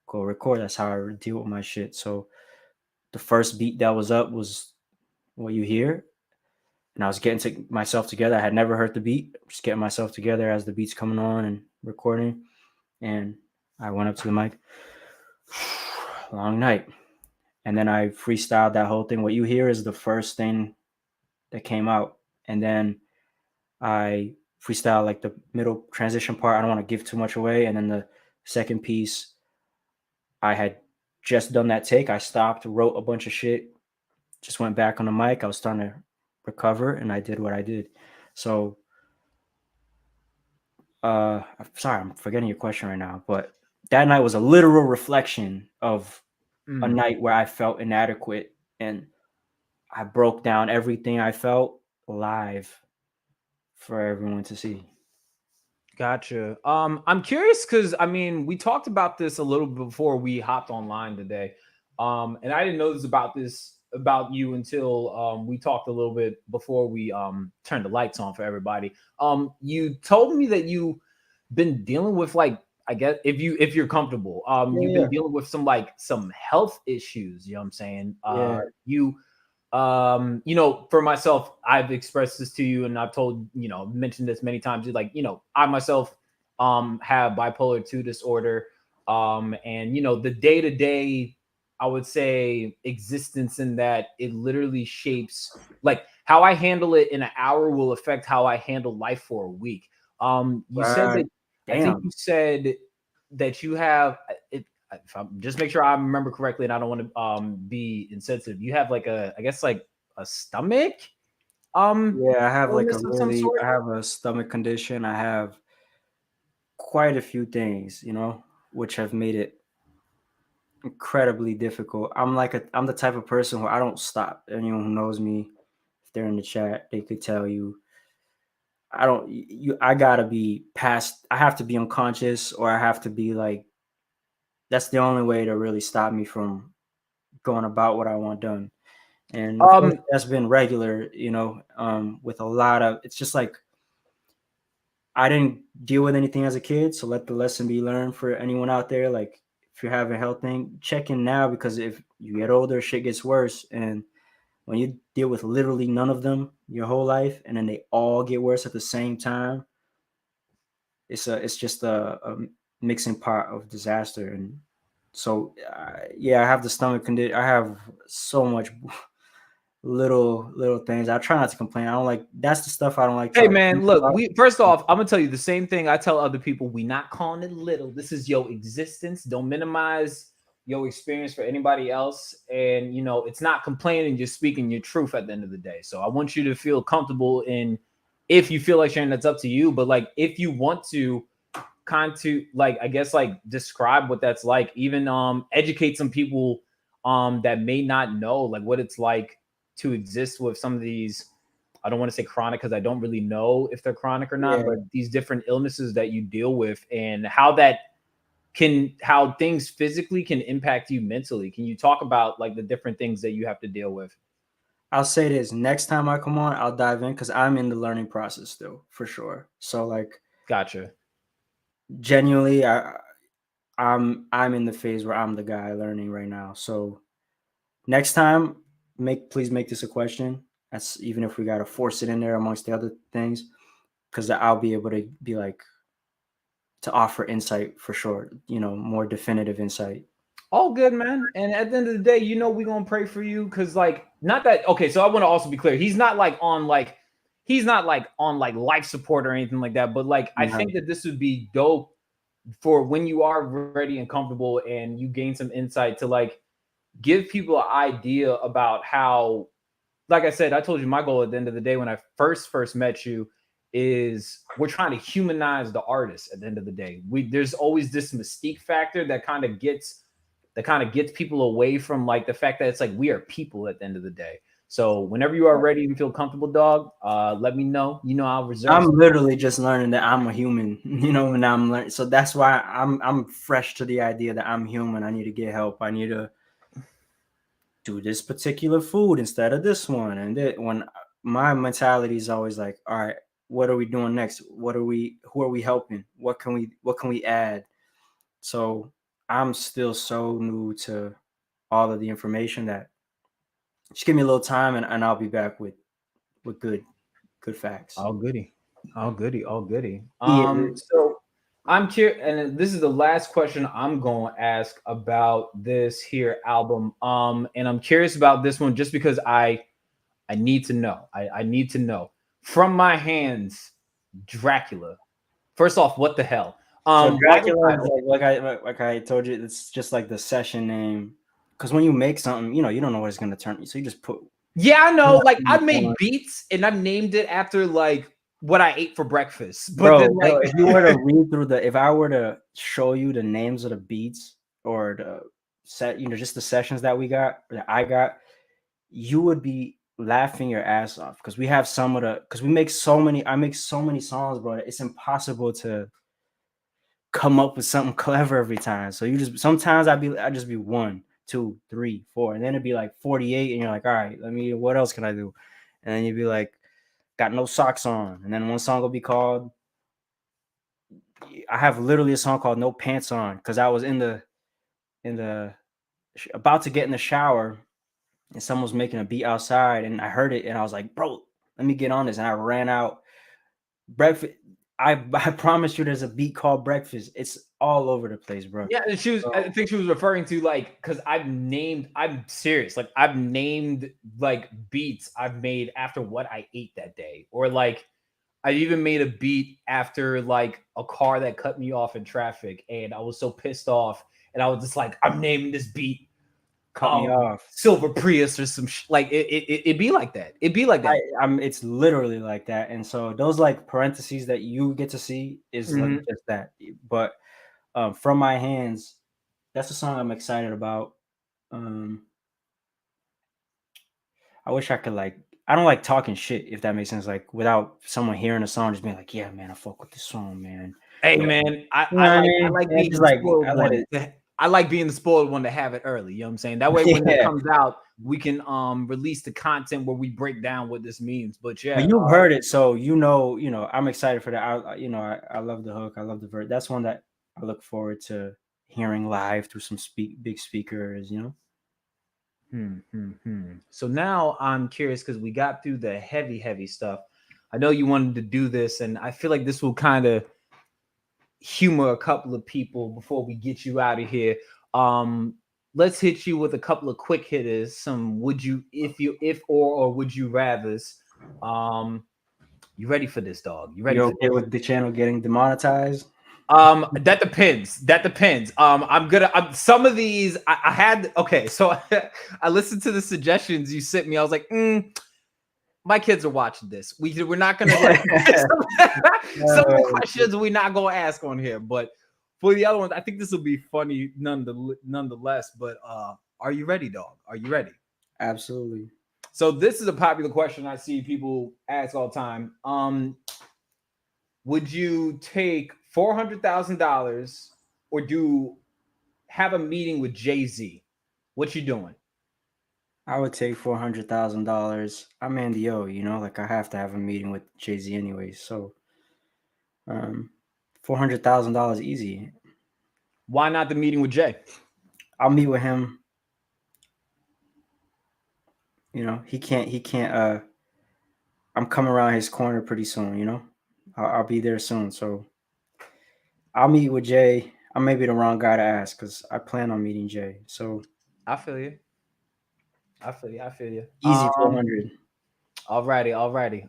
go record. That's how I deal with my shit. So the first beat that was up was what you hear, and I was getting myself together. I had never heard the beat, just getting myself together as the beat's coming on and recording, and I went up to the mic. Long night. And then I freestyled that whole thing. What you hear is the first thing that came out, and then I freestyle like the middle transition part. I don't want to give too much away. And then the second piece, I had just done that take. I stopped, wrote a bunch of shit, just went back on the mic. I was starting to recover, and I did what I did. So, I'm sorry, I'm forgetting your question right now, but that night was a literal reflection of a night where I felt inadequate, and I broke down everything I felt live for everyone to see. Gotcha. I'm curious because I mean, we talked about this a little bit before we hopped online today. And I didn't know this about you until we talked a little bit before we turned the lights on for everybody. You told me that you been dealing with like I guess if you're comfortable, you've Yeah. been dealing with some health issues, you know what I'm saying? Yeah. For myself, I've expressed this to you and I've told, mentioned this many times, like, I myself have bipolar 2 disorder. And the day-to-day, I would say, existence in that it literally shapes like how I handle it in an hour will affect how I handle life for a week. You said Right. that I think Damn. you said that you have it. If I'm just make sure I remember correctly, and I don't want to be insensitive. You have like I guess like a stomach Yeah, illness of some sort. I have a stomach condition. I have quite a few things, which have made it incredibly difficult. I'm the type of person where I don't stop. Anyone who knows me, if they're in the chat, they could tell you I gotta be past, I have to be unconscious, or I have to be like, that's the only way to really stop me from going about what I want done. And of course, that's been regular, with a lot of, it's just like, I didn't deal with anything as a kid. So let the lesson be learned for anyone out there. Like, if you're having a health thing, check in now, because if you get older, shit gets worse. And when you deal with literally none of them your whole life, and then they all get worse at the same time, it's just a mixing pot of disaster. And so, yeah, I have the stomach condition. I have so much little things. I try not to complain. I don't like, that's the stuff I don't like Hey talking man, look, about. we first off, I'm gonna tell you the same thing I tell other people. We not calling it little. This is your existence. Don't minimize your experience for anybody else. And it's not complaining, just speaking your truth at the end of the day. So I want you to feel comfortable in if you feel like sharing, that's up to you. But like if you want to like I guess like describe what that's like, even educate some people that may not know like what it's like to exist with some of these, I don't want to say chronic because I don't really know if they're chronic or not, but these different illnesses that you deal with and how things physically can impact you mentally. Can you talk about like the different things that you have to deal with? I'll say this, next time I come on, I'll dive in, because I'm in the learning process still, for sure. So like, Gotcha. genuinely, I'm in the phase where I'm the guy learning right now. So next time, please make this a question. That's even if we gotta force it in there amongst the other things, because I'll be able to be like, to offer insight for sure, more definitive insight. All good, man. And at the end of the day, we're gonna pray for you because like not that okay. So I want to also be clear. He's not like on like life support or anything like that. But like I think that this would be dope for when you are ready and comfortable and you gain some insight to like give people an idea about how, like I said, I told you my goal at the end of the day when I first met you is we're trying to humanize the artist at the end of the day. There's always this mystique factor that kind of gets people away from like the fact that it's like we are people at the end of the day. So whenever you are ready and feel comfortable, dog, let me know. You know, I'll reserve. I'm literally just learning that I'm a human, when I'm learning. So that's why I'm fresh to the idea that I'm human. I need to get help. I need to do this particular food instead of this one. And when my mentality is always like, all right, what are we doing next? Who are we helping? What can we add? So I'm still so new to all of the information that just give me a little time and I'll be back with good facts. All goody. Yeah. So I'm curious, and this is the last question I'm going to ask about this here album. And I'm curious about this one just because I need to know. I need to know. From My Hands, Dracula. First off, what the hell? So Dracula, like I told you, it's just like the session name. Because when you make something, you don't know what it's gonna turn. So you just put. Yeah, I know. Like I made beats and I named it after like what I ate for breakfast. But then, like, if you were to read through if I were to show you the names of the beats or the set, just the sessions that I got, you would be laughing your ass off because we have because I make so many songs, bro. It's impossible to come up with something clever every time. So sometimes I just be 1, 2, 3, 4, and then it'd be like 48, and you're like, all right, what else can I do? And then you'd be like, got no socks on, and then one song will be called. I have literally a song called No Pants On because I was in the about to get in the shower, and someone was making a beat outside, and I heard it, and I was like, bro, let me get on this, and I ran out. Breakfast. I promise you, there's a beat called Breakfast. It's all over the place, bro. Yeah, and I think she was referring to like because I'm serious. Like I've named like beats I've made after what I ate that day, or like I even made a beat after like a car that cut me off in traffic, and I was so pissed off, and I was just like, I'm naming this beat Cut me off. Silver Prius or some like it be like that. It'd be like that. It's literally like that. And so those like parentheses that you get to see is like just that. But From My Hands, that's a song I'm excited about. I wish I could I don't like talking shit, if that makes sense. Like without someone hearing a song, just being like, yeah, man, I fuck with this song, man. Hey, man, I like being the spoiled one. I like being the spoiled one to have it early. You know what I'm saying? That way, when it comes out, we can release the content where we break down what this means. But yeah, you've heard it, so I'm excited for that. I love the hook. I love the verse. That's one that I look forward to hearing live through some big speakers. So now I'm curious because we got through the heavy stuff. I know you wanted to do this, and I feel like this will kind of humor a couple of people before we get you out of here. Let's hit you with a couple of quick hitters. Some would you would you rathers. You ready for this, dog? You ready? You okay with the channel getting demonetized? That depends. I'm some of these I had. Okay, so I listened to the suggestions you sent me. I was like, my kids are watching this. We're not gonna some of the questions we're not gonna ask on here, but for the other ones, I think this will be funny nonetheless. But are you ready, dog? Are you ready? Absolutely. So this is a popular question I see people ask all the time. Would you take $400,000 or have a meeting with Jay-Z? What you doing? I would take $400,000. I'm Andy O, like I have to have a meeting with Jay-Z anyway. So $400,000 easy. Why not the meeting with Jay? I'll meet with him. He can't I'm coming around his corner pretty soon, I'll be there soon. So I'll meet with Jay. I may be the wrong guy to ask because I plan on meeting Jay. So I feel you. I feel you. I feel you. Easy 400. Alrighty.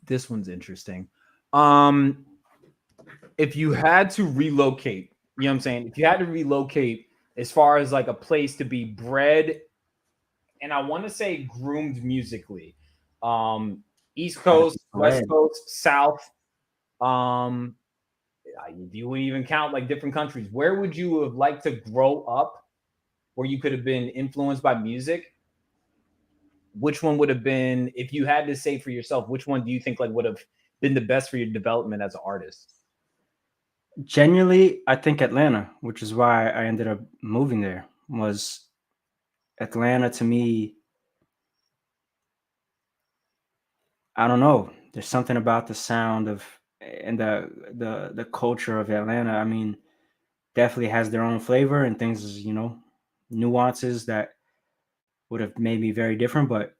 This one's interesting. If you had to relocate, you know what I'm saying? If you had to relocate as far as like a place to be bred, and I want to say groomed musically, East Coast, West Coast, South, you wouldn't even count like different countries. Where would you have liked to grow up where you could have been influenced by music? Which one would have been, if you had to say for yourself, which one do you think like would have been the best for your development as an artist? Genuinely, I think Atlanta, which is why I ended up moving there. Was Atlanta to me, I don't know. There's something about the sound of and the culture of Atlanta. I mean, definitely has their own flavor and things, you know, nuances that would have made me very different. But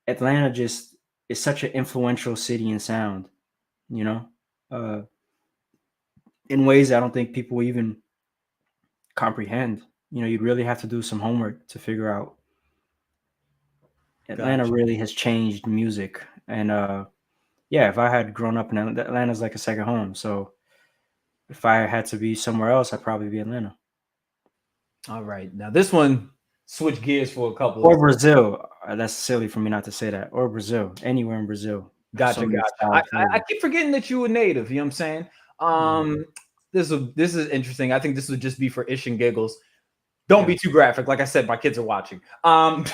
Atlanta just is such an influential city in sound, you know, in ways I don't think people even comprehend. You know, you'd really have to do some homework to figure out. Atlanta really has changed music. And yeah, if I had grown up in Atlanta's like a second home. So if I had to be somewhere else, I'd probably be Atlanta. All right. Now this one, switch gears for a couple. Or Brazil. That's silly for me not to say that. Or Brazil. Anywhere in Brazil. Gotcha. I keep forgetting that you were native. You know what I'm saying? This is interesting. I think this would just be for ish and giggles. Don't be too graphic. Like I said, my kids are watching. Oh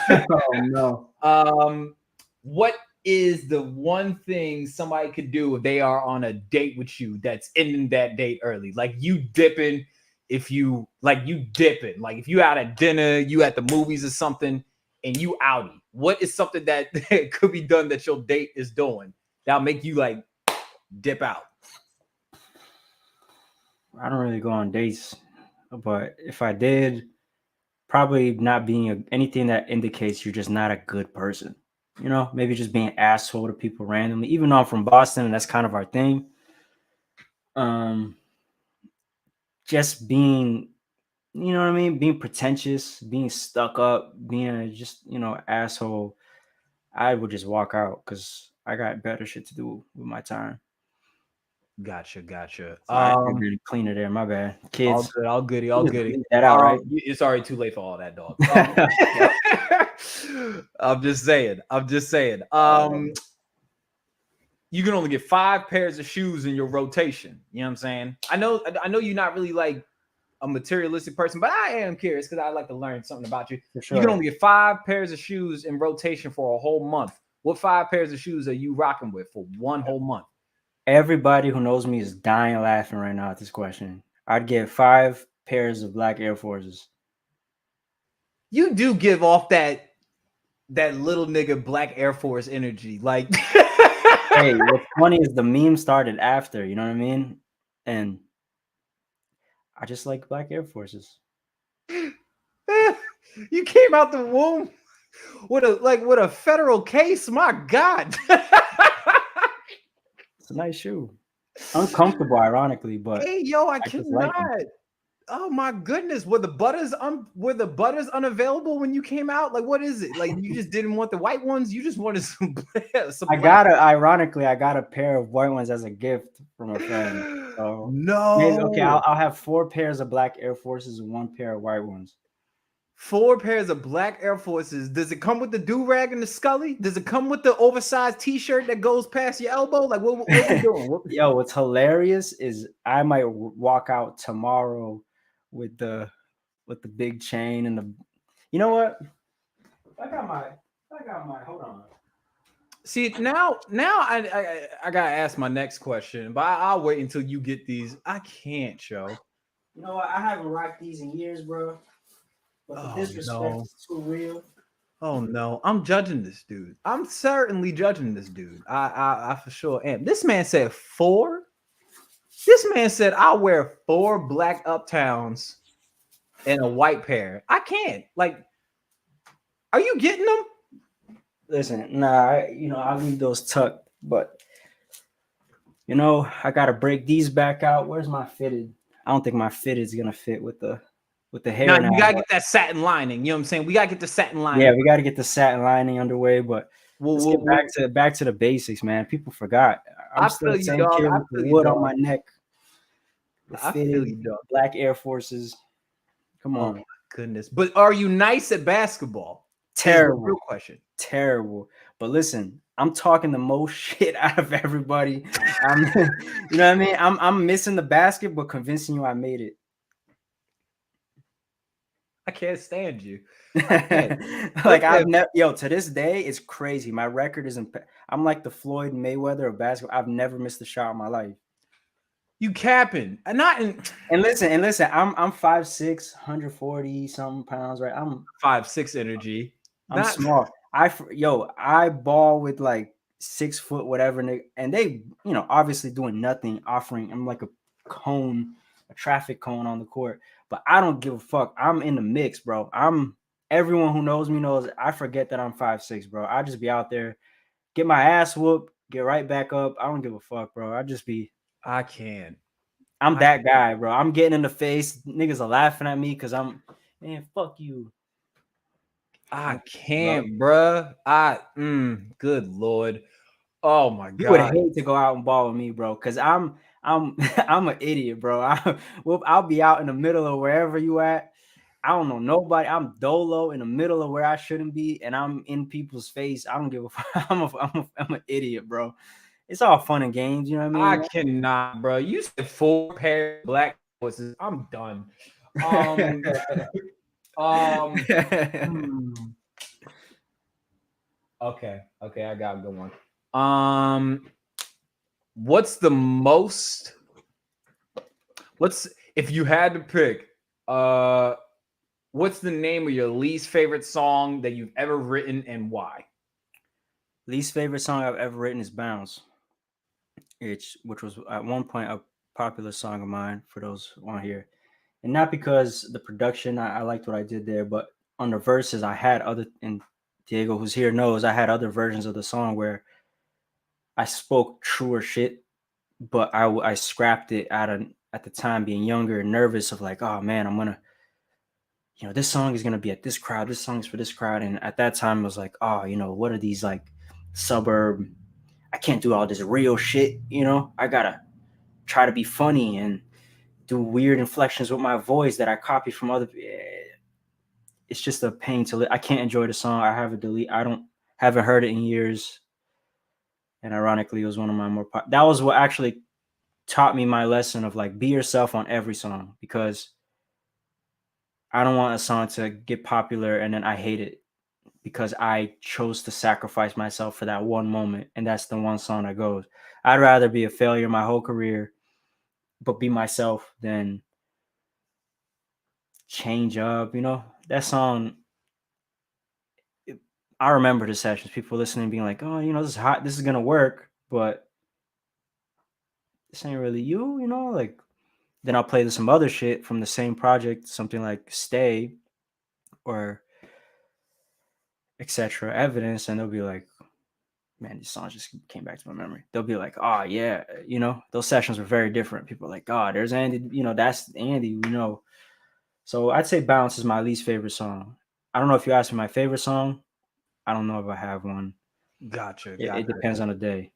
no. What is the one thing somebody could do if they are on a date with you that's ending that date early? Like you dipping, if you dipping, like if you out at dinner, you at the movies or something, and you outie. What is something that could be done that your date is doing that'll make you like dip out? I don't really go on dates, but if I did, probably not being anything that indicates you're just not a good person. You know, maybe just being an asshole to people randomly. Even though I'm from Boston and that's kind of our thing. Just being, you know what I mean? Being pretentious, being stuck up, being just, you know, asshole. I would just walk out because I got better shit to do with my time. Gotcha. I'm really cleaner there. My bad. Kids. All goody. That out, right? It's already too late for all that, dog. I'm just saying. You can only get 5 pairs of shoes in your rotation. You know what I'm saying? I know you're not really like a materialistic person, but I am curious because I like to learn something about you. For sure. You can only get 5 pairs of shoes in rotation for a whole month. What 5 pairs of shoes are you rocking with for one whole month? Everybody who knows me is dying laughing right now at this question. I'd get 5 pairs of black Air Forces. You do give off that little nigga black Air Force energy. Like, hey, what's funny is the meme started after, you know what I mean? And I just like black Air Forces. You came out the womb with a federal case. My God. It's a nice shoe. Uncomfortable, ironically, but hey, yo, I cannot. Oh my goodness, were the butters unavailable when you came out? Like, what is it? Like, you just didn't want the white ones? You just wanted some. I got a pair of white ones as a gift from a friend. So no, maybe, okay, I'll have 4 pairs of black Air Forces and 1 pair of white ones. 4 pairs of black Air Forces. Does it come with the do-rag and the scully? Does it come with the oversized t-shirt that goes past your elbow? Like, what are you doing? Yo, what's hilarious is I might walk out tomorrow with the big chain and the, you know what? I got my hold on. See, now I gotta ask my next question, but I'll wait until you get these. I can't, show. You know what? I haven't rocked these in years, bro. But the disrespect is too real. Oh no, I'm judging this dude. I'm certainly judging this dude. I for sure am. This man said 4. This man said I'll wear 4 black Uptowns and a white pair. I can't. Like, are you getting them? Listen, nah, I leave those tucked, but I gotta break these back out. Where's my fitted? I don't think my fit is gonna fit with the hair. Now now, you gotta but- get that satin lining. You know what I'm saying? We gotta get the satin lining. yeah, we got to get the satin lining underway. But let's get back to the basics, man. People forgot. I'm still the same kid with the wood on my neck. The fitted black Air Forces. Come on. Oh my goodness. But are you nice at basketball? Terrible. Real question. Terrible. But listen, I'm talking the most shit out of everybody. You know what I mean? I'm missing the basket, but convincing you I made it. I can't stand you. Like I've never, to this day, it's crazy. My record isn't. I'm like the Floyd Mayweather of basketball. I've never missed a shot in my life. You capping? And not in. And listen. I'm 5'6", 140 something pounds, right? I'm 5'6" energy. I'm small. I ball with like 6 foot whatever, and they, obviously doing nothing, offering. I'm like a cone, a traffic cone on the court, but I don't give a fuck. I'm in the mix, bro. Everyone who knows me knows I forget that I'm 5'6", bro. I just be out there, get my ass whooped, get right back up. I don't give a fuck, bro. I can't. I'm that guy, bro. I'm getting in the face. Niggas are laughing at me because man, fuck you. I can't, bruh. Good Lord. Oh my God. You would hate to go out and ball with me, bro, because I'm I'm an idiot, bro. I'll be out in the middle of wherever you at. I don't know nobody. I'm dolo in the middle of where I shouldn't be, and I'm in people's face. I don't give a fuck. I'm an idiot, bro. It's all fun and games, you know what I mean? I cannot, bro. You said 4 pairs of black horses. I'm done. Okay, I got a good one. What's if you had to pick, what's the name of your least favorite song that you've ever written and why? Least favorite song I've ever written is Bounce, which was at one point a popular song of mine for those who aren't here. And not because the production, I liked what I did there, but on the verses I had and Diego who's here knows, I had other versions of the song where I spoke truer shit, but I scrapped it at the time being younger and nervous of like, oh man, I'm gonna, this song is gonna be at this crowd, this song's for this crowd. And at that time I was like, oh, what are these like suburb, I can't do all this real shit, I gotta try to be funny and do weird inflections with my voice that I copied from other. It's just a pain to I can't enjoy the song. I have a delete. Haven't heard it in years. And ironically, it was one of my that was what actually taught me my lesson of like, be yourself on every song, because I don't want a song to get popular and then I hate it because I chose to sacrifice myself for that one moment. And that's the one song that goes. I'd rather be a failure my whole career, but be myself than change up, that song. I remember the sessions, people listening being like, oh, this is hot, this is gonna work, but this ain't really you, like. Then I'll play some other shit from the same project, something like Stay or etc. Evidence, and they'll be like, man, these songs just came back to my memory. They'll be like, oh yeah, those sessions were very different. People are like, oh, there's Andy, that's Andy, So I'd say Bounce is my least favorite song. I don't know if you asked me my favorite song. I don't know if I have one. Gotcha. It depends on the day.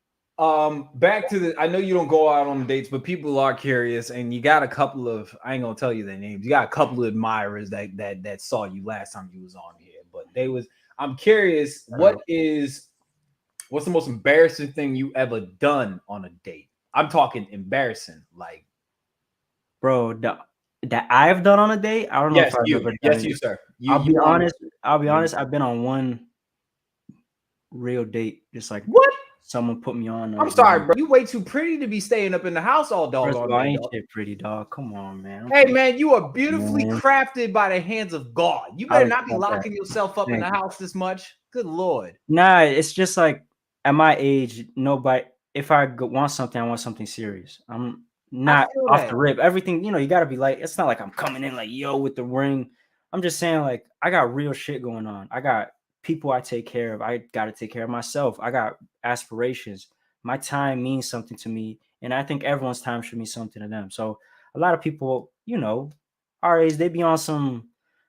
Back to I know you don't go out on dates, but people are curious, and you got a couple of, I ain't gonna tell you their names. You got a couple of admirers that saw you last time you was on here, but I'm curious, what's the most embarrassing thing you ever done on a date? I'm talking embarrassing, like, bro, that I've done on a date. I don't know if I've ever done. Yes, you, sir. I'll be honest. I've been on one real date, just like what? Someone put me on. I'm sorry, bro. You way too pretty to be staying up in the house all dog all day. I ain't shit pretty, dog. Come on, man. Hey, man, you are beautifully crafted by the hands of God. You better not be locking yourself up in the house this much. Good Lord. Nah, it's just like at my age, nobody. If I want something, I want something serious. I'm not off the rip. Everything, you got to be like. It's not like I'm coming in like yo with the ring. I'm just saying like I got real shit going on. I got people I take care of. I got to take care of myself. I got aspirations. My time means something to me, and I think everyone's time should mean something to them. So a lot of people, you know, our age, they be on some.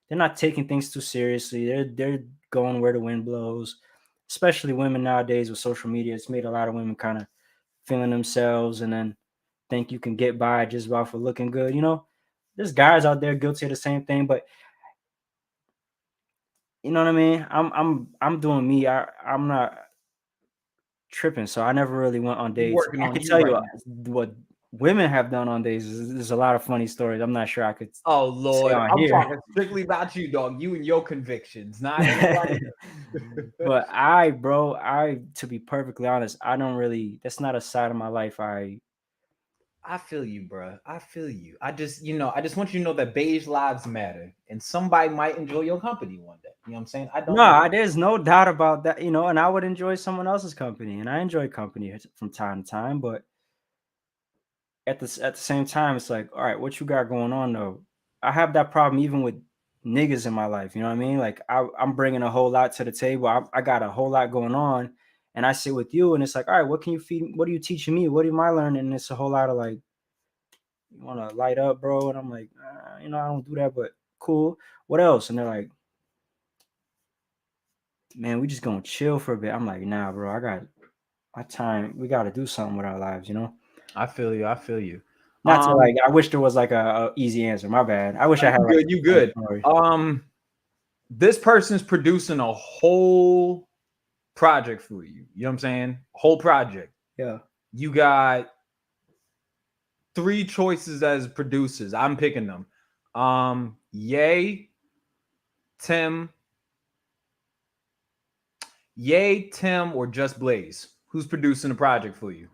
They're not taking things too seriously. They're going where the wind blows. Especially women nowadays with social media, it's made a lot of women kind of feeling themselves and then think you can get by just by for looking good. You know, there's guys out there guilty of the same thing, but you know what I mean. I'm doing me. I'm not tripping, so I never really went on You dates. working I on could you tell you right now. what women have done on dates. There's a lot of funny stories. I'm not sure I could Oh say Lord, on I'm here. talking strictly about you, dog. You and your convictions, not anybody else. But bro, to be perfectly honest, I don't really. That's not a side of my life. I feel you, bro. I feel you. I just, I just want you to know that beige lives matter, and somebody might enjoy your company one day. You know what I'm saying? I don't know. No, there's no doubt about that. You know, and I would enjoy someone else's company, and I enjoy company from time to time. But at the same time, it's like, all right, what you got going on though? I have that problem even with niggas in my life. You know what I mean? Like I'm bringing a whole lot to the table. I got a whole lot going on, and I sit with you, and it's like, all right, what can you feed? What are you teaching me? What am I learning? And it's a whole lot of like, you want to light up, bro? And I'm like, you know, I don't do that, but cool. What else? And they're like, man, we just gonna chill for a bit. I'm like, nah, bro, I got my time. We got to do something with our lives, you know. I feel you. I feel you. Not to like. I wish there was like a easy answer. My bad. I wish I had You like good. You a good. story. This person's producing a whole project for you. You know what I'm saying? Whole project. Yeah. You got 3 choices as producers. I'm picking them. Yay, Tim, or Just Blaze. Who's producing the project for you?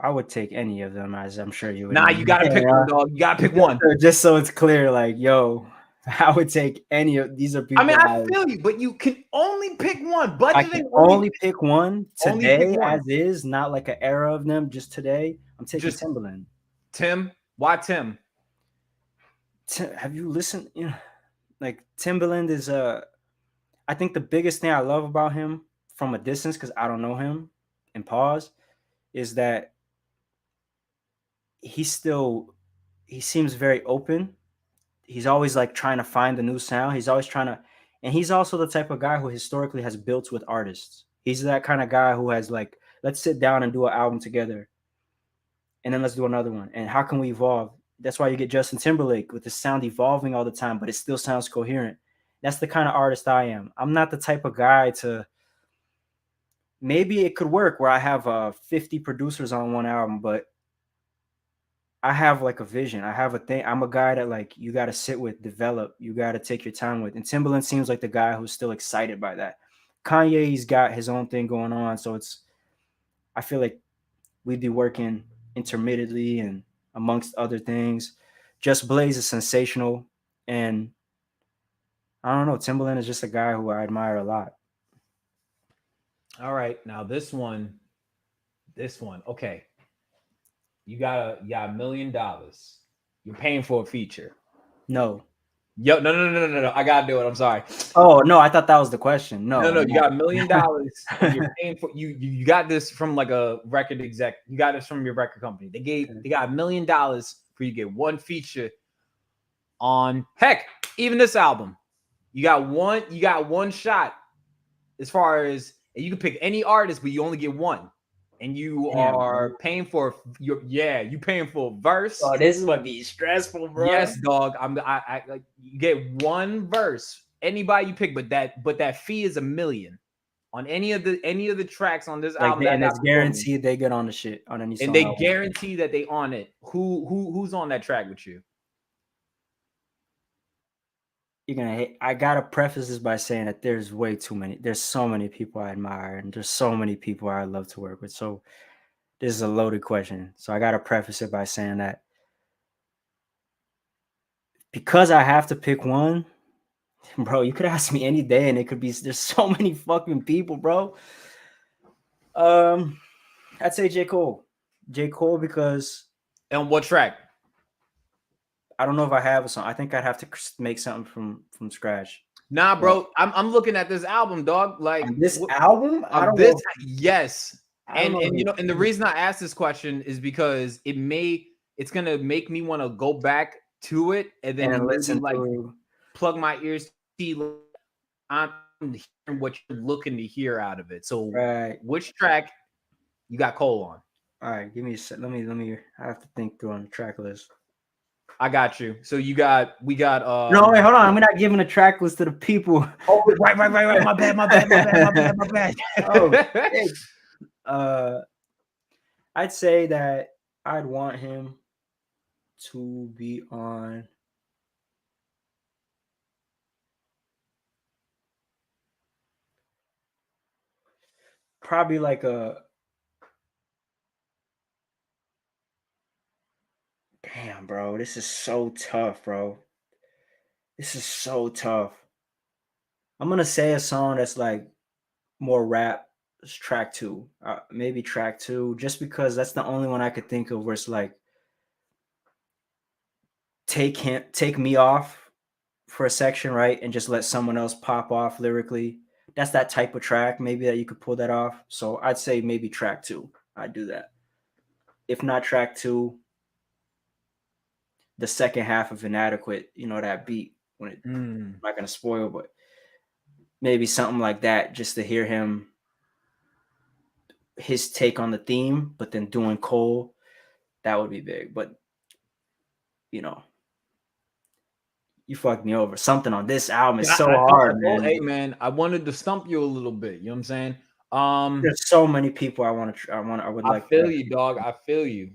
I would take any of them, as I'm sure you would. Nah, you gotta pick one, dog. You gotta pick one. Just so it's clear, like, yo, I would take any of these are people. I mean, I feel you, but you can only pick one. Budgeting. I can only pick one Only today, pick one. as is, not like an era of them. Just today, I'm taking Just Timbaland. Tim. Why Tim? Have you listened? You know, like Timbaland is I think the biggest thing I love about him from a distance, because I don't know him, and pause, is that he seems very open. He's always like trying to find a new sound. He's always trying to, and he's also the type of guy who historically has built with artists. He's that kind of guy who has like, let's sit down and do an album together, and then let's do another one. And how can we evolve? That's why you get Justin Timberlake with the sound evolving all the time, but it still sounds coherent. That's the kind of artist I am. I'm not the type of guy to. Maybe it could work where I have 50 producers on one album, but I have like a vision. I have a thing. I'm a guy that like you got to sit with, develop. You got to take your time with. And Timbaland seems like the guy who's still excited by that. Kanye's got his own thing going on, so I feel like we'd be working intermittently and amongst other things. Just Blaze is sensational, and I don't know. Timbaland is just a guy who I admire a lot. All right, now this one. Okay, you got $1 million. You're paying for a feature. No. Yo, no. I gotta do it. I'm sorry. Oh no, I thought that was the question. No. You got $1 million. You're paying for you got this from like a record exec. You got this from your record company. They got $1 million for you to get one feature on even this album. You got one shot as far as, and you can pick any artist, but you only get one. And you are paying for you paying for a verse. Oh, this is what be stressful, bro. Yes, dog. I like, you get one verse. Anybody you pick, but that fee is $1 million on any of the tracks on this album. And it's guaranteed they get on the shit on any song. And they guarantee that they on it. Who's on that track with you? You're gonna hate. I gotta preface this by saying that there's so many people I admire, and there's so many people I love to work with. So this is a loaded question. So I gotta preface it by saying that because I have to pick one, bro, you could ask me any day and it could be, there's so many fucking people, bro. I'd say J. Cole. Because on what track? I don't know if I have a song. I think I'd have to make something from scratch. Nah, bro. I'm looking at this album, dog. Like on this album? Yes. And you know, and the reason I asked this question is because it may it's gonna make me want to go back to it and then And maybe listen like to plug my ears to see like, I'm hearing what you're looking to hear out of it. So right. which track you got Cole on? All right, give me a sec. Let me. I have to think through on the track list. I got you. So we got No, wait, hold on. I'm not giving a track list to the people. Oh, right. My bad. Oh, hey. I'd say that I'd want him to be on. Probably like a. Damn, bro. This is so tough, bro. This is so tough. I'm going to say a song that's like more rap. It's track 2. Maybe track 2. Just because that's the only one I could think of where it's like, take me off for a section, right? And just let someone else pop off lyrically. That's that type of track, maybe that you could pull that off. So I'd say maybe track 2. I'd do that. If not track 2, the second half of Inadequate, that beat when it I'm not gonna spoil, but maybe something like that, just to hear his take on the theme, but then doing Cole, that would be big. But you fucked me over. Something on this album is so hard, man. Hey, man, I wanted to stump you a little bit. You know what I'm saying? There's so many people I would like. I feel you, dog. I feel you.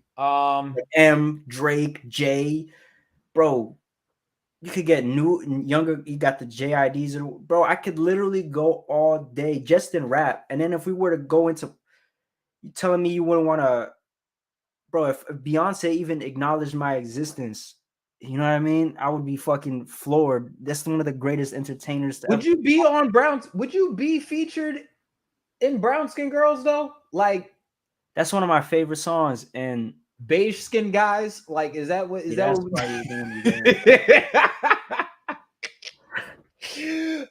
M, Drake, J, bro. You could get younger. You got the JIDs, bro. I could literally go all day just in rap. And then if we were to go into, you telling me you wouldn't want to, bro? If Beyonce even acknowledged my existence, you know what I mean? I would be fucking floored. That's one of the greatest entertainers. Would you be on Brown? Would you be featured in Brown Skin Girls though? Like, that's one of my favorite songs. And Beige Skin Guys, like, is that what? Is that what?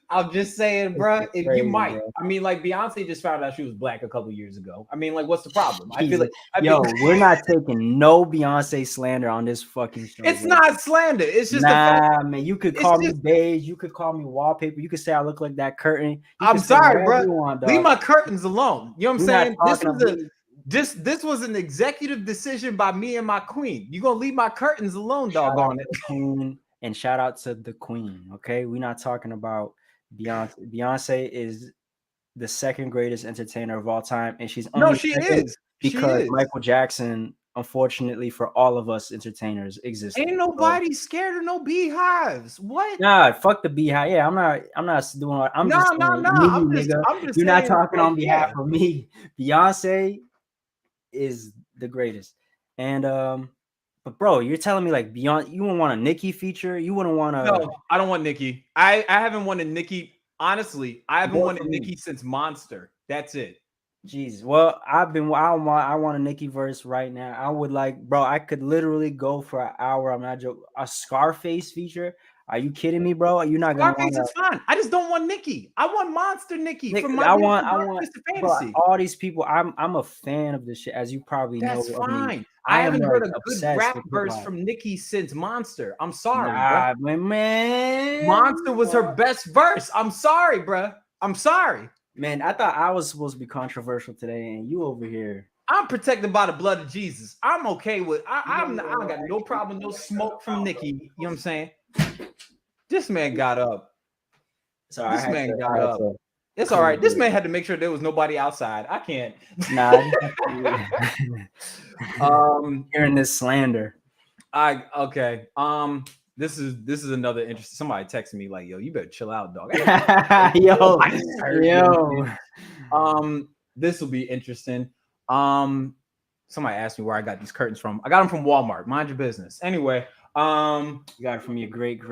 I'm just saying, bro. If you might, bro. I mean, like Beyonce just found out she was black a couple years ago. I mean, like, what's the problem? I feel like, we're not taking no Beyonce slander on this fucking show. It's not slander. It's just man. You could call me beige. You could call me wallpaper. You could say I look like that curtain. I'm sorry, bro. Leave my curtains alone. You know what I'm saying? This was an executive decision by me and my queen. You gonna leave my curtains alone, doggone it. And shout out to the queen. Okay, we're not talking about Beyonce. Beyonce is the second greatest entertainer of all time, and she's only because Michael Jackson, unfortunately for all of us entertainers, exists. Ain't nobody scared of no beehives. What? Nah, fuck the beehive. Yeah, I'm not doing what I'm just You're not talking on behalf of me. Beyonce is the greatest. And but bro, you're telling me like Beyonce, you wouldn't want a Nicki feature? You wouldn't want to? No, I don't want Nicki. I haven't wanted Nicki. Honestly, I haven't wanted Nicki since Monster. That's it. Jesus. Well, I want a Nicki verse right now. I would like, bro. I could literally go for an hour. I'm not joking. A Scarface feature. Are you kidding me, bro? You're not gonna. Scarface is fine. I just don't want Nicki. I want Monster Nicki. I want bro, all these people. I'm a fan of this shit, as you probably know. That's fine. I haven't heard a good rap verse from Nicki since Monster. I'm sorry, bro. Man. Monster was her best verse. I'm sorry, bro. I'm sorry. Man, I thought I was supposed to be controversial today, and you over here. I'm protected by the blood of Jesus. I'm okay with. I don't got no problem, no smoke from Nicki. You know what I'm saying? This man got up. Sorry, this man got up. It's all right. This man had to make sure there was nobody outside. I can't. Nah. Hearing this slander. Okay. This is another interesting. Somebody texted me like, "Yo, you better chill out, dog." Yo. This will be interesting. Somebody asked me where I got these curtains from. I got them from Walmart. Mind your business. Anyway, you got it from your great.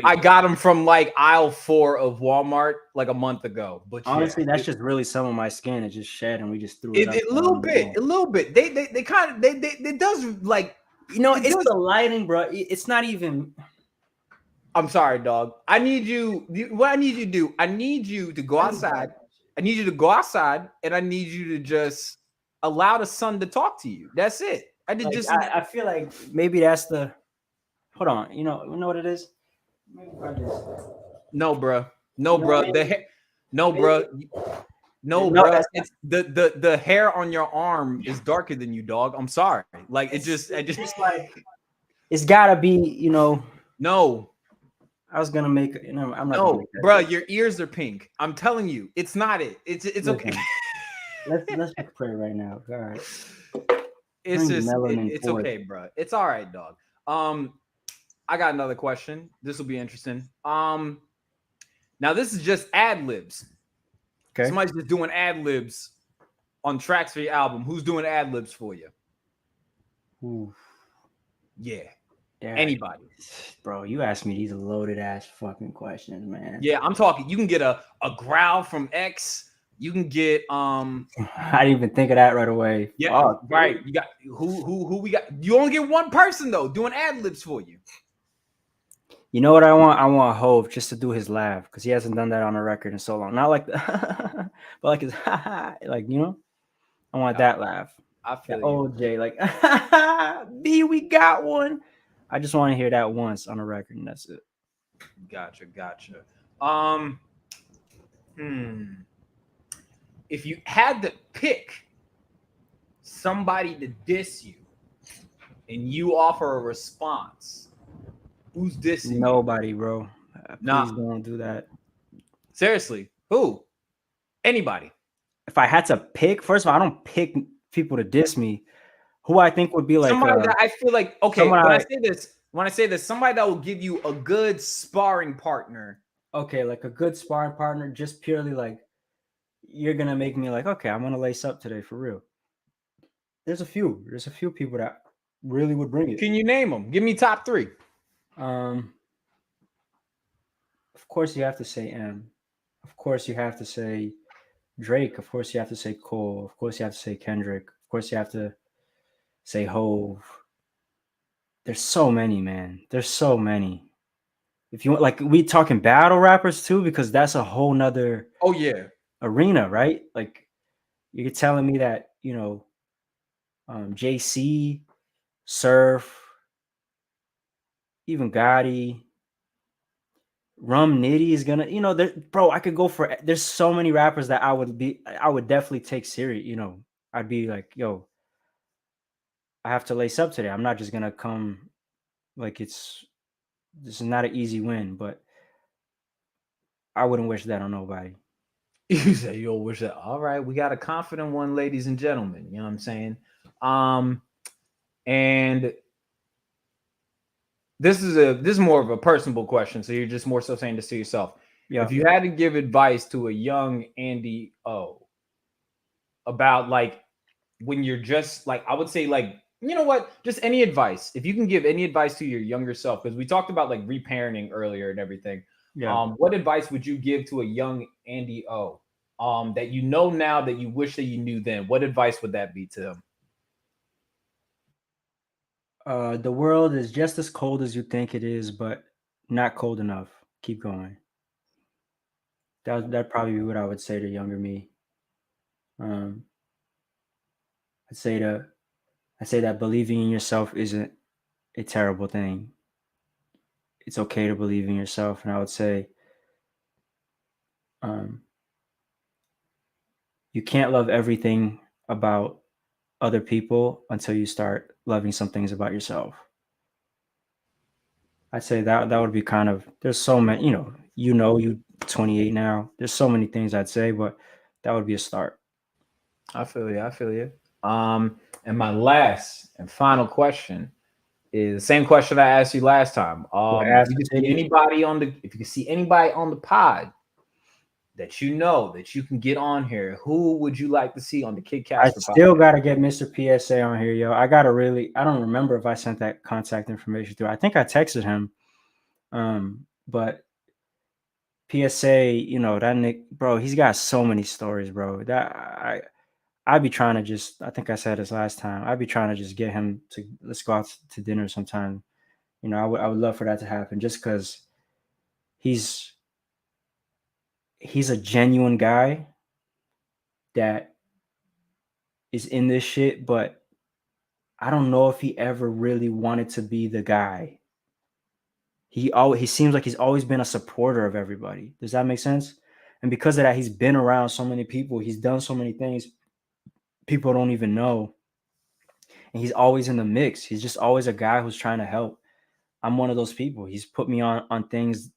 I got them from like aisle 4 of Walmart like a month ago. But honestly, that's just really some of my skin. It just shed, and we just threw it. A little bit. They kind of it does like. It's the lighting, bro. It's not even. I'm sorry, dog. What I need you to do, I need you to go outside. I need you to go outside, and I need you to just allow the sun to talk to you. That's it. I did Like, just. I feel like maybe that's the. Hold on, you know what it is? Maybe if I just, No, bro. No, you know, bro. maybe, No, bro. maybe, No, no, bro. that's not. It's the hair on your arm is darker than you, dog. I'm sorry. Like it just, I It's just. just like it's gotta be. You know, No, I was gonna make. You know, I'm not gonna no, make that bro. joke. Your ears are pink. I'm telling you, it's not it. It's okay. Listen, let's just pray right now. All right, It's bring just, melanin it's forth. okay, bro. It's all right, dog. I got another question. This will be interesting. Now this is just ad libs. Okay. Somebody's just doing ad libs on tracks for your album. Who's doing ad libs for you? Ooh. Yeah. Yeah, Anybody. bro, you asked me these loaded ass fucking questions, man. Yeah, I'm talking. You can get a growl from X. You can get I didn't even think of that right away. yeah, Fuck. right. You got who we got. You only get one person though doing ad libs for you. You know what I want? I want Hove just to do his laugh because he hasn't done that on a record in so long. Not like the, but like his like, you know, I want that laugh. I That feel you. old Jay, like B, we got one. I just want to hear that once on a record, and that's it. Gotcha. If you had to pick somebody to diss you and you offer a response, who's dissing you? Nobody, bro. Nah. Please don't do that. Seriously, who? Anybody. If I had to pick, first of all, I don't pick people to diss me. Who I think would be like Somebody that I feel like, okay, someone when I say this, somebody that will give you a good sparring partner. okay, like a good sparring partner, just purely like you're gonna make me like, okay, I'm gonna lace up today for real. There's a few people that really would bring it. Can you name them? Give me top 3. Of course you have to say M. Of course you have to say Drake. Of course you have to say Cole. Of course you have to say Kendrick. Of course you have to say Hove. There's so many, man. There's so many. If you want, like, we talking battle rappers too, because that's a whole nother arena, right? Like, you're telling me that, you know, JC, Surf, even Gotti, Rum Nitty is gonna, you know, bro, I could go for, there's so many rappers that I would definitely take serious, you know. I'd be like, yo, I have to lace up today. I'm not just gonna come like this is not an easy win, but I wouldn't wish that on nobody. You say you'll wish that. All right, we got a confident one, ladies and gentlemen. You know what I'm saying? And this is more of a personable question. So you're just more so saying this to yourself. Yeah. If you had to give advice to a young Andy O about like when you're just like, I would say like, you know what, just any advice. If you can give any advice to your younger self, because we talked about like reparenting earlier and everything. Yeah. What advice would you give to a young Andy O that you know now that you wish that you knew then? What advice would that be to him? The world is just as cold as you think it is, but not cold enough. Keep going. That'd probably be what I would say to younger me. I'd say that believing in yourself isn't a terrible thing. It's okay to believe in yourself, and I would say, you can't love everything about other people until you start loving some things about yourself. I'd say that would be kind of, there's so many, you 28 now. There's so many things I'd say, but that would be a start. I feel you. And my last and final question is the same question I asked you last time. If you can see anybody on the pod that you know that you can get on here, who would you like to see on the Kid Casper podcast? I still got to get Mr. PSA on here, yo. I don't remember if I sent that contact information through. I think I texted him. But PSA, that Nick, bro, he's got so many stories, bro. That I'd be trying to just, I think I said this last time, I'd be trying to just get him to, let's go out to dinner sometime. I would love for that to happen, just because he's a genuine guy that is in this shit, but I don't know if he ever really wanted to be the guy. He seems like he's always been a supporter of everybody. Does that make sense? And because of that, he's been around so many people. He's done so many things people don't even know. And he's always in the mix. He's just always a guy who's trying to help. I'm one of those people. He's put me on things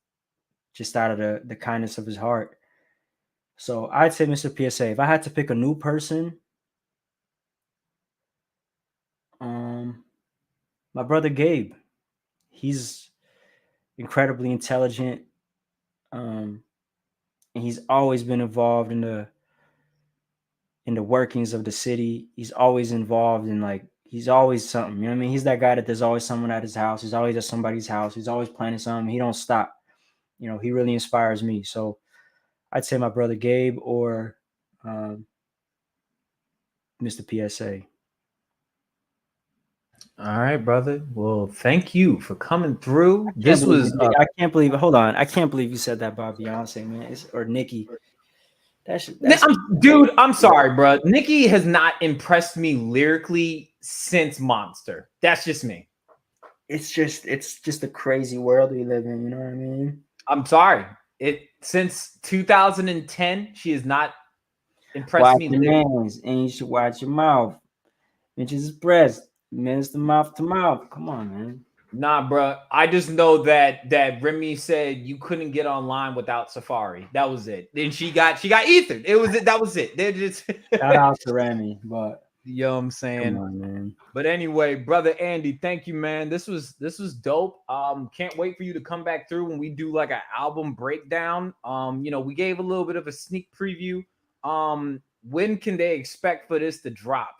just out of the kindness of his heart. So I'd say Mr. PSA. If I had to pick a new person, my brother Gabe. He's incredibly intelligent. And he's always been involved in the workings of the city. He's always involved in, like, he's always something. You know what I mean? He's that guy that there's always someone at his house. He's always at somebody's house. He's always planning something. He don't stop. You know, he really inspires me. So I'd say my brother Gabe or Mr. PSA. All right, brother. Well, thank you for coming through. I can't believe. Hold on, I can't believe you said that about Beyonce, man, or Nicki. Dude, I'm sorry, bro. Nicki has not impressed me lyrically since Monster. That's just me. It's just a crazy world we live in. You know what I mean? I'm sorry. Since 2010, she has not impressed me. Names, and you should watch your mouth. Inches breast, minister mouth to mouth. Come on, man. Nah, bro. I just know that Remy said you couldn't get online without Safari. That was it. Then she got ethered. That was it. They just shout out to Remy, but you know what I'm saying? Come on, man. But anyway, brother Andy, thank you, man. This was dope. Can't wait for you to come back through when we do like an album breakdown. We gave a little bit of a sneak preview. When can they expect for this to drop?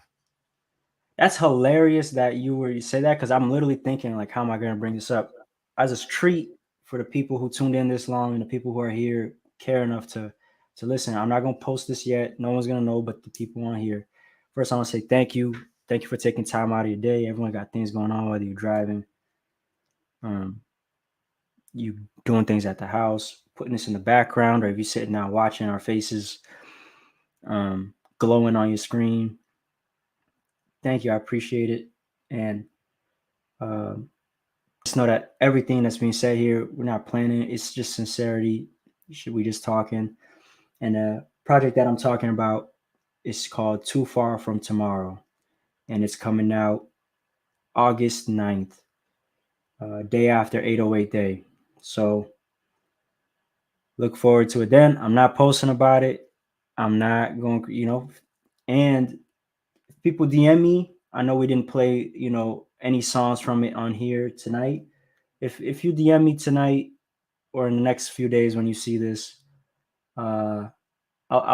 That's hilarious that you say that, because I'm literally thinking, like, how am I going to bring this up as a treat for the people who tuned in this long and the people who are here care enough to listen. I'm not going to post this yet. No one's going to know but the people on here. First, I want to say thank you. Thank you for taking time out of your day. Everyone got things going on, whether you're driving, you doing things at the house, putting this in the background, or if you're sitting down watching our faces glowing on your screen. Thank you. I appreciate it. And just know that everything that's being said here, we're not planning. It's just sincerity. We just talking. And the project that I'm talking about is called Too Far From Tomorrow. And it's coming out August 9th, day after 808 Day. So look forward to it then. I'm not posting about it. I'm not going, and people DM me. I know we didn't play, any songs from it on here tonight. If you DM me tonight or in the next few days when you see this, I'll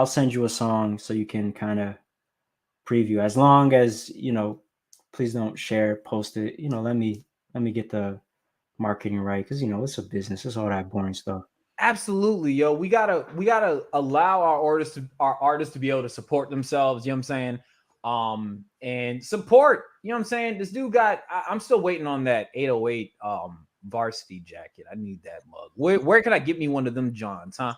send you a song so you can kind of preview. As long as please don't share, post it. Let me get the marketing right, because it's a business. It's all that boring stuff. Absolutely, yo. We gotta allow our artists to be able to support themselves. You know what I'm saying? And support. You know what I'm saying? This dude I'm still waiting on that 808 varsity jacket. I need that mug. Where can I get me one of them Johns, huh?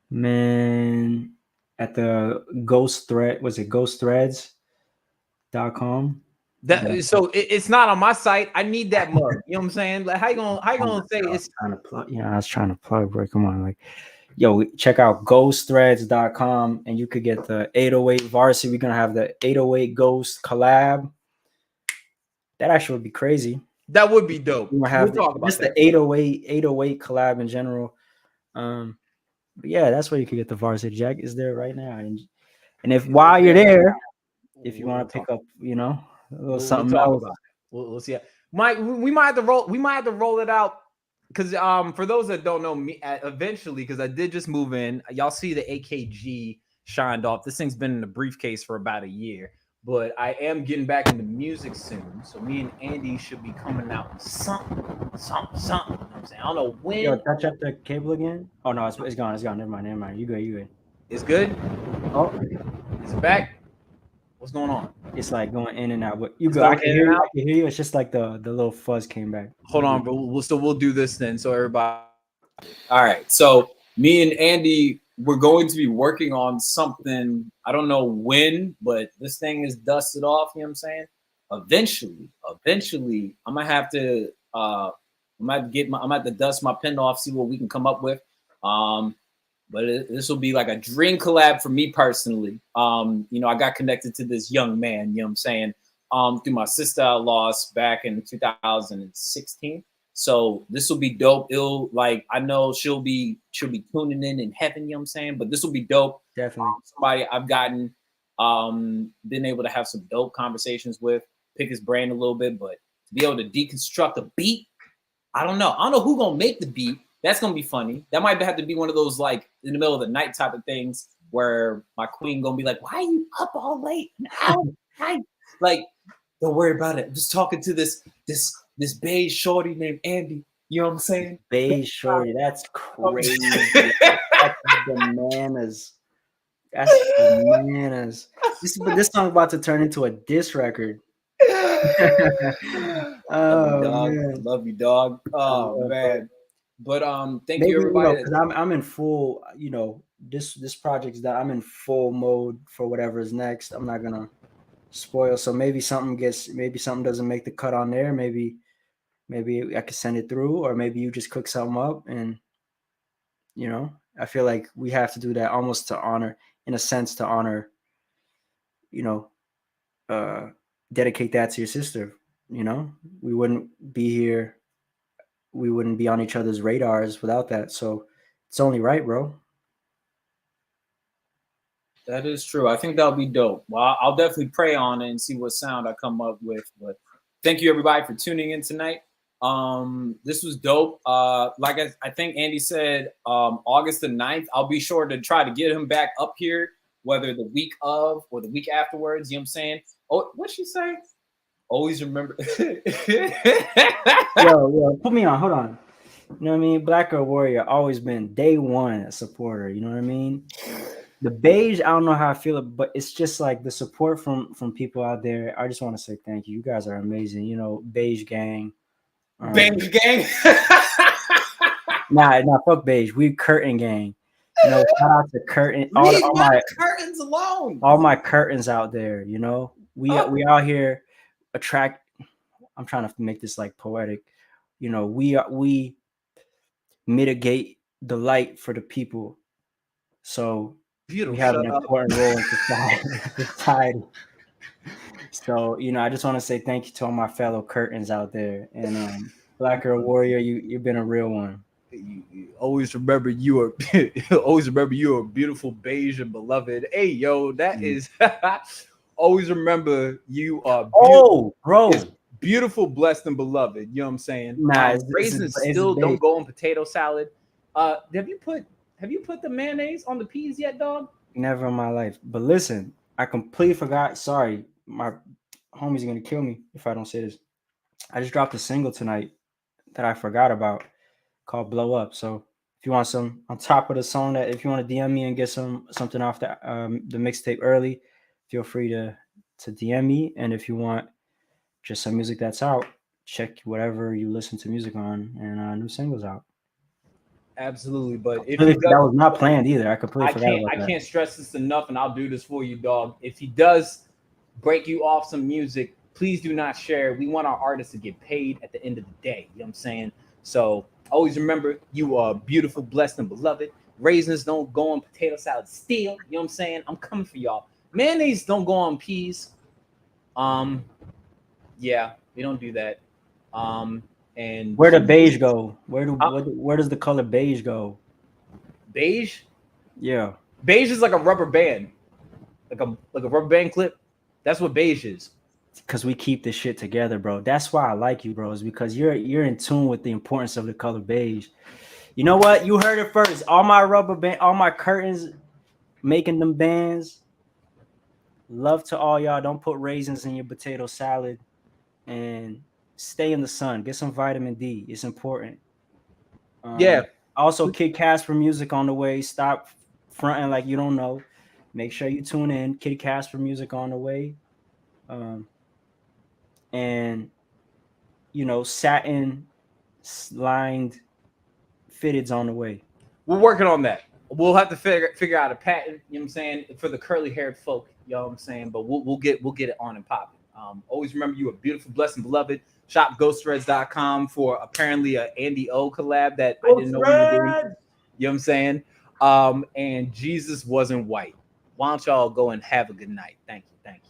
Man, at the Ghost Thread, was it ghostthreads.com? So it's not on my site. I need that mug. You know what I'm saying? Like, how you gonna say it's trying to plug? I was trying to plug, bro. Come on, like, yo, check out ghostthreads.com and you could get the 808 varsity. We're gonna have the 808 Ghost collab. That actually would be crazy. That would be dope. We'll talk about just the 808 collab in general. But yeah, that's where you can get the varsity jacket. Is there right now, and if while you're there, if you want to pick up, a little something else. We'll see. We might have to roll it out, because for those that don't know me, eventually, because I did just move in, y'all see the AKG shined off. This thing's been in a briefcase for about a year, but I am getting back into music soon. So me and Andy should be coming out with something. You know what I'm saying? I don't know when. Yo, touch up the cable again. Oh no, it's gone. It's gone. Never mind. You good. It's good. Oh, is it back? What's going on? It's like going in and out. But you go. I can hear you. It's just like the little fuzz came back. Hold on, bro. We'll do this then. So everybody. All right. So me and Andy, we're going to be working on something. I don't know when, but this thing is dusted off. You know what I'm saying? eventually, I'm gonna have to dust my pen off, see what we can come up with. But this will be like a dream collab for me personally. I got connected to this young man, you know what I'm saying, through my sister I lost back in 2016. So this will be dope. I know she'll be tuning in heaven, you know what I'm saying? But this will be dope. Definitely. Somebody I've been able to have some dope conversations with, pick his brain a little bit, but to be able to deconstruct a beat, I don't know who gonna make the beat. That's gonna be funny. That might have to be one of those like in the middle of the night type of things where my queen gonna be like, "Why are you up all late? Like, don't worry about it. I'm just talking to this beige shorty named Andy. You know what I'm saying? Beige shorty, that's crazy. That's bananas. That's bananas. This song about to turn into a diss record. Love you, dog. Oh man. But thank you everybody. Because I'm in full, this project's that I'm in full mode for whatever is next. I'm not gonna spoil. So maybe something doesn't make the cut on there. Maybe I could send it through, or maybe you just cook something up, and I feel like we have to do that almost to honor, dedicate that to your sister. We wouldn't be here. We wouldn't be on each other's radars without that. So it's only right, bro. That is true. I think that'll be dope. Well, I'll definitely pray on it and see what sound I come up with. But thank you everybody for tuning in tonight. This was dope. Like I think Andy said, August the 9th, I'll be sure to try to get him back up here, whether the week of or the week afterwards. You know what I'm saying? Oh, what'd she say? Always remember. yo, put me on. Hold on. You know what I mean? Black Girl Warrior always been day one a supporter. You know what I mean? The beige, I don't know how I feel, but it's just like the support from people out there. I just want to say thank you. You guys are amazing. Beige gang. Beige gang. Nah, fuck beige. We curtain gang. Shout out to curtain. All my curtains alone. All my curtains out there. We out here attract. I'm trying to make this like poetic. We mitigate the light for the people. So beautiful. We have an important role in society. So I just want to say thank you to all my fellow curtains out there. And Black Girl Warrior, you've been a real one. You always remember you are beautiful, beige, and beloved. Hey, yo, that is always remember you are beautiful. Bro. Beautiful, blessed, and beloved. You know what I'm saying? Nah, raisins still don't go on potato salad. Have you put the mayonnaise on the peas yet, dog? Never in my life. But listen, I completely forgot. Sorry, my homie's gonna kill me if I don't say this. I just dropped a single tonight that I forgot about called Blow Up. So if you want some on top of the song, that if you want to DM me and get something off the mixtape early, feel free to DM me. And if you want just some music that's out, check whatever you listen to music on, and new singles out. Absolutely, but if that was not planned either. I completely forgot about that. I can't stress this enough, and I'll do this for you, dog. If he does break you off some music, please do not share. We want our artists to get paid at the end of the day. You know what I'm saying? So always remember, you are beautiful, blessed, and beloved. Raisins don't go on potato salad still. You know what I'm saying? I'm coming for y'all. Mayonnaise don't go on peas. Yeah, we don't do that. And where the beige go? Where does the color beige go? Beige? Yeah. Beige is like a rubber band. Like a rubber band clip. That's what beige is. Because we keep this shit together, bro. That's why I like you, bro. Is because you're in tune with the importance of the color beige. You know what? You heard it first. All my rubber band, all my curtains, making them bands. Love to all y'all. Don't put raisins in your potato salad. And stay in the sun. Get some vitamin D. It's important. Yeah. Also, Kid Casper music on the way. Stop fronting like you don't know. Make sure you tune in. Kid Casper music on the way. And satin lined fitteds on the way. We're working on that. We'll have to figure out a patent, you know what I'm saying, for the curly haired folk, you know what I'm saying, but we'll get it on and popping. Always remember you are beautiful, blessed, and beloved. Shop ghostthreads.com for apparently a Andy O collab that I didn't know we were doing. You know what I'm saying? And Jesus wasn't white. Why don't y'all go and have a good night? Thank you. Thank you.